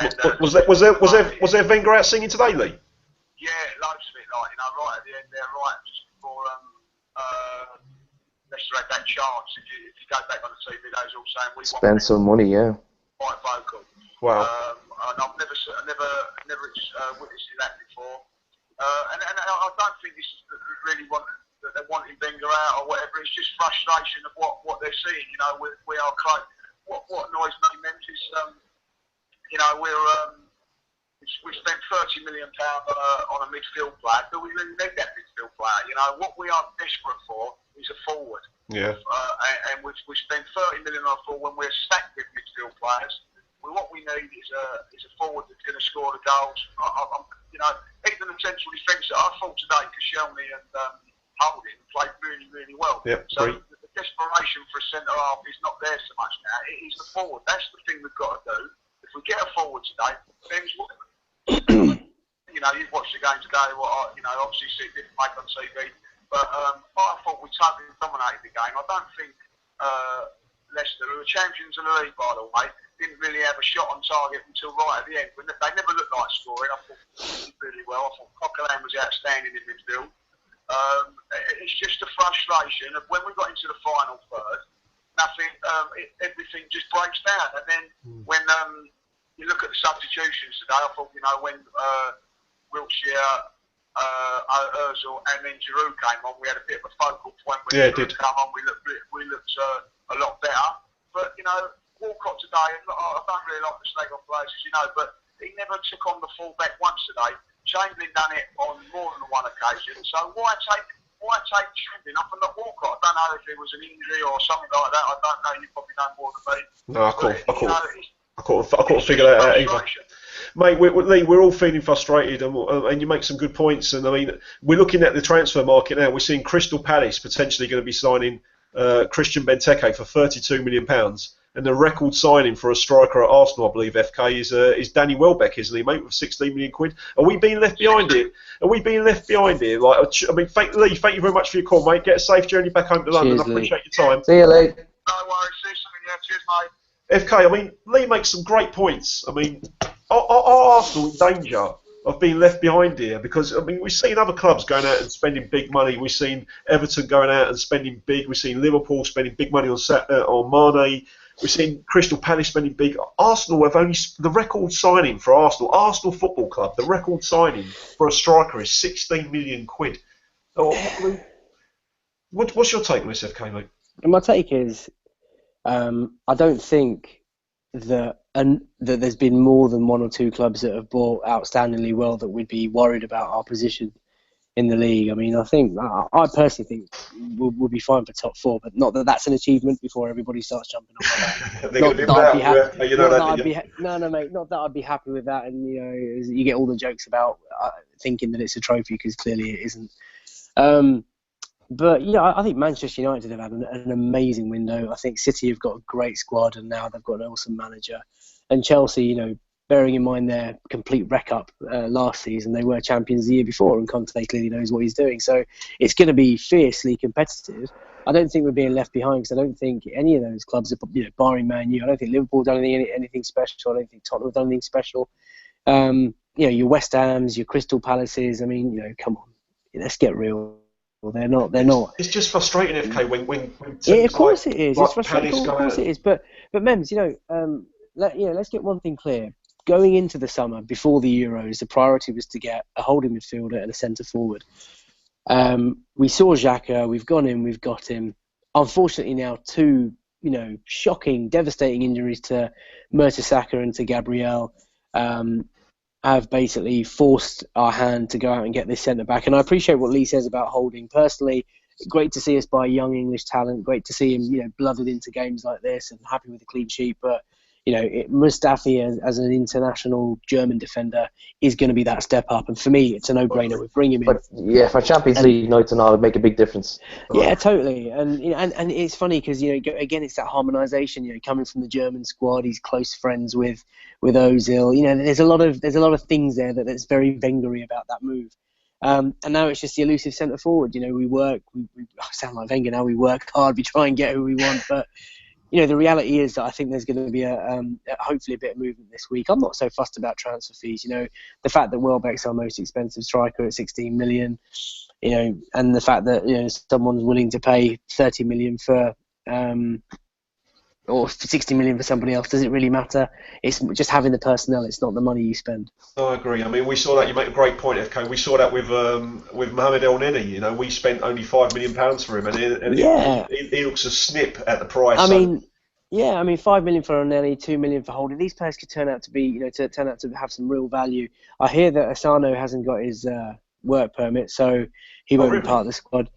And, was there Wenger out singing today, Lee? Yeah, loads of it. Like, you know, right at the end there, right just before Leicester had that chance. If you go back on the TV, they was all saying we spend some money, yeah. Quite vocal. Wow. And I've never witnessed that before. And I don't think it's really that they're wanting Wenger out or whatever. It's just frustration of what they're seeing. You know, we are close. What annoys me, Memz, is you know, we spent £30 million on a midfield player. Do we really need that midfield player? You know, what we are desperate for is a forward. Yeah. And we spent £30 million on a forward when we're stacked with midfield players. What we need is a forward that's going to score the goals. You know, even the central defence. I thought today, Koscielny and Holding played really, really well. Yep, so the desperation for a centre half is not there so much now. It is the forward. That's the thing we've got to do. If we get a forward today, then you know, you've watched the game today. You know, obviously see it didn't make on TV, but I thought we totally dominated the game. I don't think Leicester, who are champions of the league, by the way, didn't really have a shot on target until right at the end. They never looked like scoring. I thought they did really well. I thought Coquelin was outstanding in midfield. It's just a frustration of when we got into the final third, everything just breaks down. And then when you look at the substitutions today, I thought, you know, when Wilshere, Ozil and then Giroud came on, we had a bit of a focal point. When Giroud came on, we looked a lot better. But, you know, Walcott today, I don't really like the slag on players, as you know, but he never took on the full-back once today. Chamberlain done it on more than one occasion. So why take Chamberlain up and not Walcott? I don't know if it was an injury or something like that. I don't know. You probably know more than me. No, I couldn't figure that out either. Mate, Lee, we're all feeling frustrated, and you make some good points. And I mean, we're looking at the transfer market now. We're seeing Crystal Palace potentially going to be signing Christian Benteke for £32 million. And the record signing for a striker at Arsenal, I believe, FK, is Danny Welbeck, isn't he, mate, with £16 million? Are we being left behind here? Like, I mean, Lee, thank you very much for your call, mate. Get a safe journey back home to London. I appreciate your time. See you, Lee. No worries. See you soon. Cheers, mate. FK, I mean, Lee makes some great points. I mean, are Arsenal in danger of being left behind here? Because, I mean, we've seen other clubs going out and spending big money. We've seen Everton going out and spending big. We've seen Liverpool spending big money on Mane. We've seen Crystal Palace spending big. Arsenal have only the record signing for Arsenal Football Club. The record signing for a striker is £16 million. What's your take on this, FK, mate? And my take is, I don't think that there's been more than one or two clubs that have bought outstandingly well that we'd be worried about our position in the league. I mean, I personally think we'll be fine for top four, but not that that's an achievement before everybody starts jumping on my back. Not that I'd be happy. No, mate. Not that I'd be happy with that. And you get all the jokes about thinking that it's a trophy because clearly it isn't. But I think Manchester United have had an amazing window. I think City have got a great squad, and now they've got an awesome manager. And Chelsea, bearing in mind their complete wreck-up last season, they were champions the year before, and Conte clearly knows what he's doing. So it's going to be fiercely competitive. I don't think we're being left behind because I don't think any of those clubs, barring Man U, I don't think Liverpool done anything special. I don't think Tottenham have done anything special. Your West Hams, your Crystal Palaces. I mean, come on, let's get real. Well, they're not. It's just frustrating, FK. When yeah, of course it is. It's frustrating. Of course it is. But Memz, let's get one thing clear. Going into the summer, before the Euros, the priority was to get a holding midfielder and a centre forward. We saw Xhaka. We've gone in. We've got him. Unfortunately, now two shocking, devastating injuries to Mertesacker and to Gabriel. Have basically forced our hand to go out and get this centre back. And I appreciate what Lee says about Holding. Personally, great to see us buy young English talent. Great to see him, blooded into games like this and happy with the clean sheet. But, Mustafi as an international German defender is going to be that step up. And for me, it's a no-brainer. We bring him in. But yeah, for Champions League nights and all, it'd make a big difference. Yeah, totally. And it's funny because, again, it's that harmonisation, coming from the German squad. He's close friends with Ozil. There's a lot of things there that's very Wengery about that move. And now it's just the elusive centre forward. We sound like Wenger now. We work hard. We try and get who we want. But, the reality is that I think there's going to be hopefully a bit of movement this week. I'm not so fussed about transfer fees. The fact that Welbeck's our most expensive striker at 16 million, and the fact that, someone's willing to pay 30 million for, or 60 million for somebody else, does it really matter? It's just having the personnel. It's not the money you spend. I agree. I mean, we saw that. You make a great point, FK. We saw that with Mohamed El Neni. We spent only £5 million for him, and he looks a snip at the price. I mean, 5 million for El Neni, 2 million for Holding. These players could turn out to have some real value. I hear that Asano hasn't got his work permit, so he won't be part of the squad.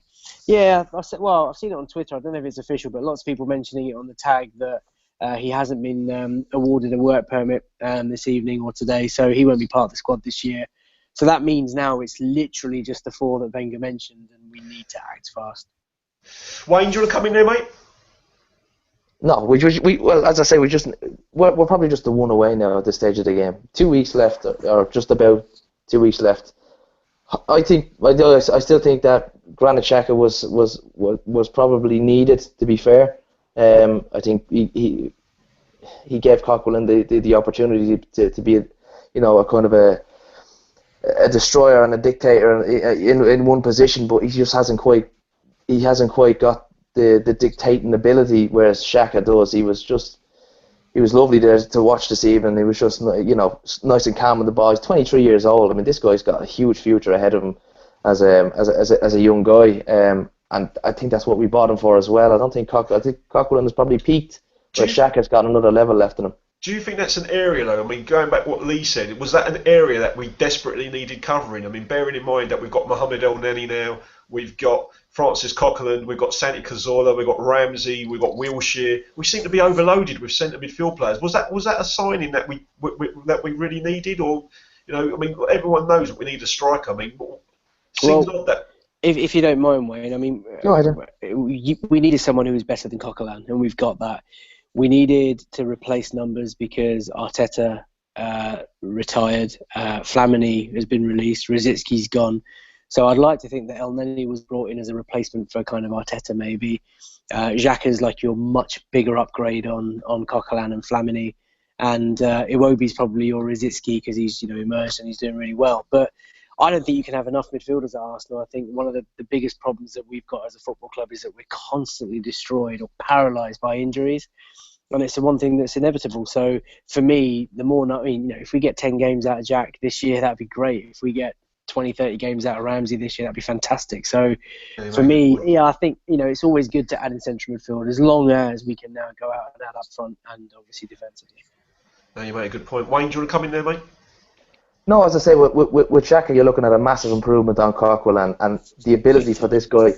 Yeah, I've seen it on Twitter. I don't know if it's official, but lots of people mentioning it on the tag that he hasn't been awarded a work permit this evening or today, so he won't be part of the squad this year. So that means now it's literally just the four that Wenger mentioned, and we need to act fast. Wayne, do you want to come in there, mate? No, as I say, we're probably just the one away now at this stage of the game. 2 weeks left, or just about 2 weeks left. I still think that Granit Xhaka was probably needed. To be fair, I think he gave Coquelin the opportunity to be a kind of a destroyer and a dictator in one position, but he just hasn't quite got the dictating ability, whereas Xhaka does. He was lovely there to watch this evening. He was just, nice and calm with the ball. He's 23 years old. I mean, this guy's got a huge future ahead of him as a young guy. And I think that's what we bought him for as well. I think Coquelin has probably peaked, where Xhaka's got another level left in him. Do you think that's an area, though? I mean, going back to what Lee said, was that an area that we desperately needed covering? I mean, bearing in mind that we've got Mohamed El Neni now, we've got Francis Coquelin, we've got Santi Cazorla, we've got Ramsey, we've got Wilshere. We seem to be overloaded with centre midfield players. Was that a signing that we really needed, or I mean, everyone knows that we need a striker. I mean, seems odd that. If you don't mind, Wayne, I mean, we needed someone who was better than Coquelin, and we've got that. We needed to replace numbers because Arteta retired. Flamini has been released. Rosicki's gone. So I'd like to think that El Neni was brought in as a replacement for kind of Arteta, maybe. Xhaka's like your much bigger upgrade on Coquelin and Flamini. And Iwobi's probably your Rosicki because he's emerged and he's doing really well. But I don't think you can have enough midfielders at Arsenal. I think one of the biggest problems that we've got as a football club is that we're constantly destroyed or paralysed by injuries. And it's the one thing that's inevitable. So for me, if we get 10 games out of Jack this year, that'd be great. If we get 20, 30 games out of Ramsey this year, that'd be fantastic. So for me, I think, it's always good to add in central midfield as long as we can now go out and add up front and obviously defensively. No, you made a good point. Wayne, do you want to come in there, mate? No, as I say, with Xhaka, you're looking at a massive improvement on Cockrell, and the ability for this guy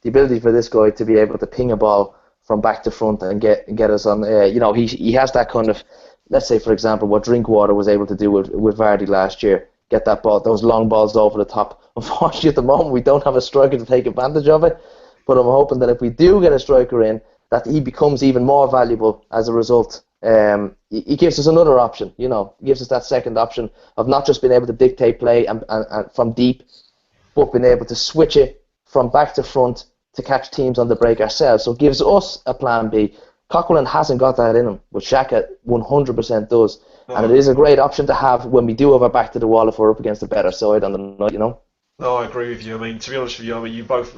to be able to ping a ball from back to front and get us on. He has that kind of, let's say for example, what Drinkwater was able to do with Vardy last year. Get that ball, those long balls over the top. Unfortunately, at the moment, we don't have a striker to take advantage of it. But I'm hoping that if we do get a striker in, that he becomes even more valuable as a result. He gives us another option, He gives us that second option of not just being able to dictate play and from deep, but being able to switch it from back to front to catch teams on the break ourselves. So it gives us a plan B. Coquelin hasn't got that in him, but Xhaka 100% does. And it is a great option to have when we do have our back to the wall if we're up against a better side on the night, No, I agree with you. I mean, to be honest with you, you both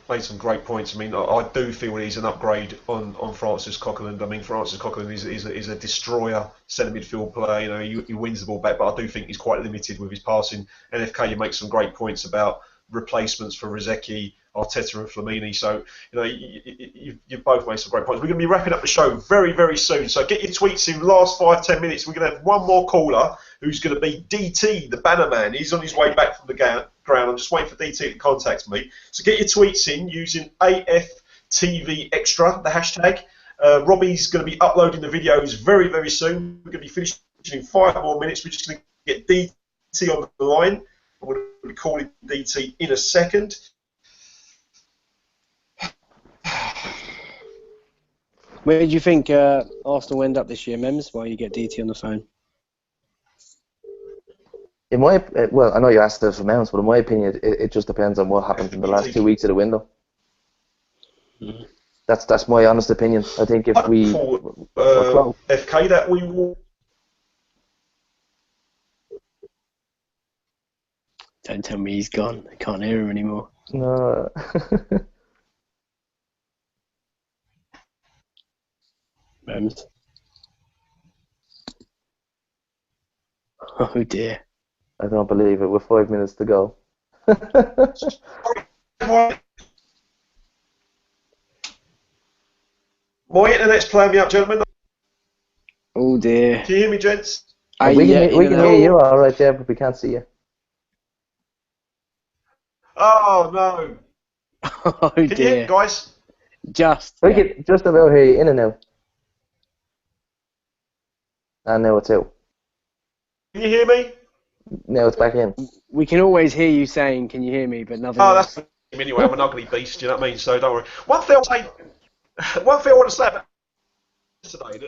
made some great points. I mean, I do feel he's an upgrade on Francis Coquelin. I mean, Francis Coquelin is a destroyer centre midfield player. He wins the ball back, but I do think he's quite limited with his passing. NFK, you make some great points about replacements for Rizeki, Arteta and Flamini. So, you've both made some great points. We're going to be wrapping up the show very, very soon. So get your tweets in the last 5-10 minutes. We're going to have one more caller who's going to be DT, the banner man. He's on his way back from the ground. I'm just waiting for DT to contact me. So get your tweets in using AFTVextra, the hashtag. Robbie's going to be uploading the videos very, very soon. We're going to be finishing in 5 more minutes. We're just going to get DT on the line. I'm going to be calling DT in a second. Where do you think Arsenal will end up this year, Memz, while you get DT on the phone? I know you asked this for Memz, but in my opinion, it just depends on what happens in the last 2 weeks of the window. Mm-hmm. That's my honest opinion. I think if we FK that we will. Don't tell me he's gone. I can't hear him anymore. No. Memz. Oh dear. I don't believe it. We're 5 minutes to go. My internet's playing me up, gentlemen. Oh dear. Can you hear me, gents? We can hear you all right, yeah, but we can't see you. Oh no. Oh Can dear. you hear me, guys? We can just about hear you in and out. And now it's out. Can you hear me? Now it's back in. We can always hear you saying, "Can you hear me?" But nothing. Oh, that's anyway. I'm an ugly beast. You know what I mean? So don't worry. One thing I want to say about today,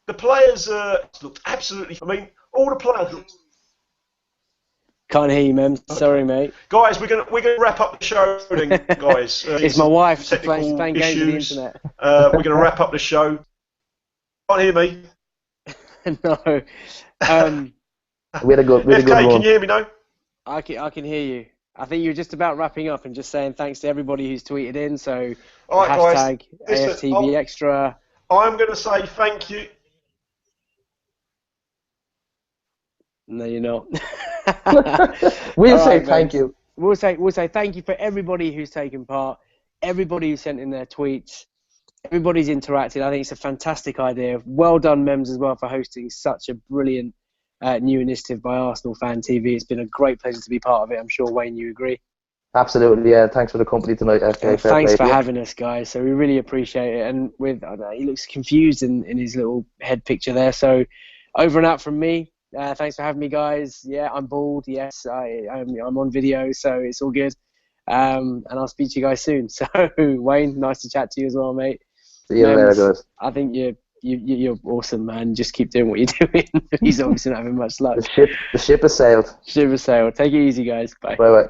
the players looked absolutely. I mean, all the players looked. Can't hear you, Memz. Sorry, mate. Guys, we're gonna wrap up the show, then, guys. It's my wife playing games on the internet. We're gonna wrap up the show. Can't hear me. No. We had a good FK, one. can you hear me now? I can hear you. I think you're just about wrapping up and just saying thanks to everybody who's tweeted in. So all right, hashtag guys. AFTVextra. I'm going to say thank you. No, you're not. We'll say thank you. We'll say thank you for everybody who's taken part, everybody who sent in their tweets, everybody's interacted. I think it's a fantastic idea. Well done, Memz, as well, for hosting such a brilliant new initiative by ArsenalFanTV. It's been a great pleasure to be part of it. I'm sure, Wayne, you agree? Absolutely, yeah. Thanks for the company tonight, FK. Thanks for having us, guys. So we really appreciate it. And he looks confused in his little head picture there. So over and out from me. Thanks for having me, guys. Yeah, I'm bald. Yes, I'm on video, so it's all good. And I'll speak to you guys soon. So Wayne, nice to chat to you as well, mate. See you later, guys. I think you're awesome, man. Just keep doing what you're doing. He's obviously not having much luck. The ship has sailed. Ship has sailed. Take it easy, guys. Bye. Bye.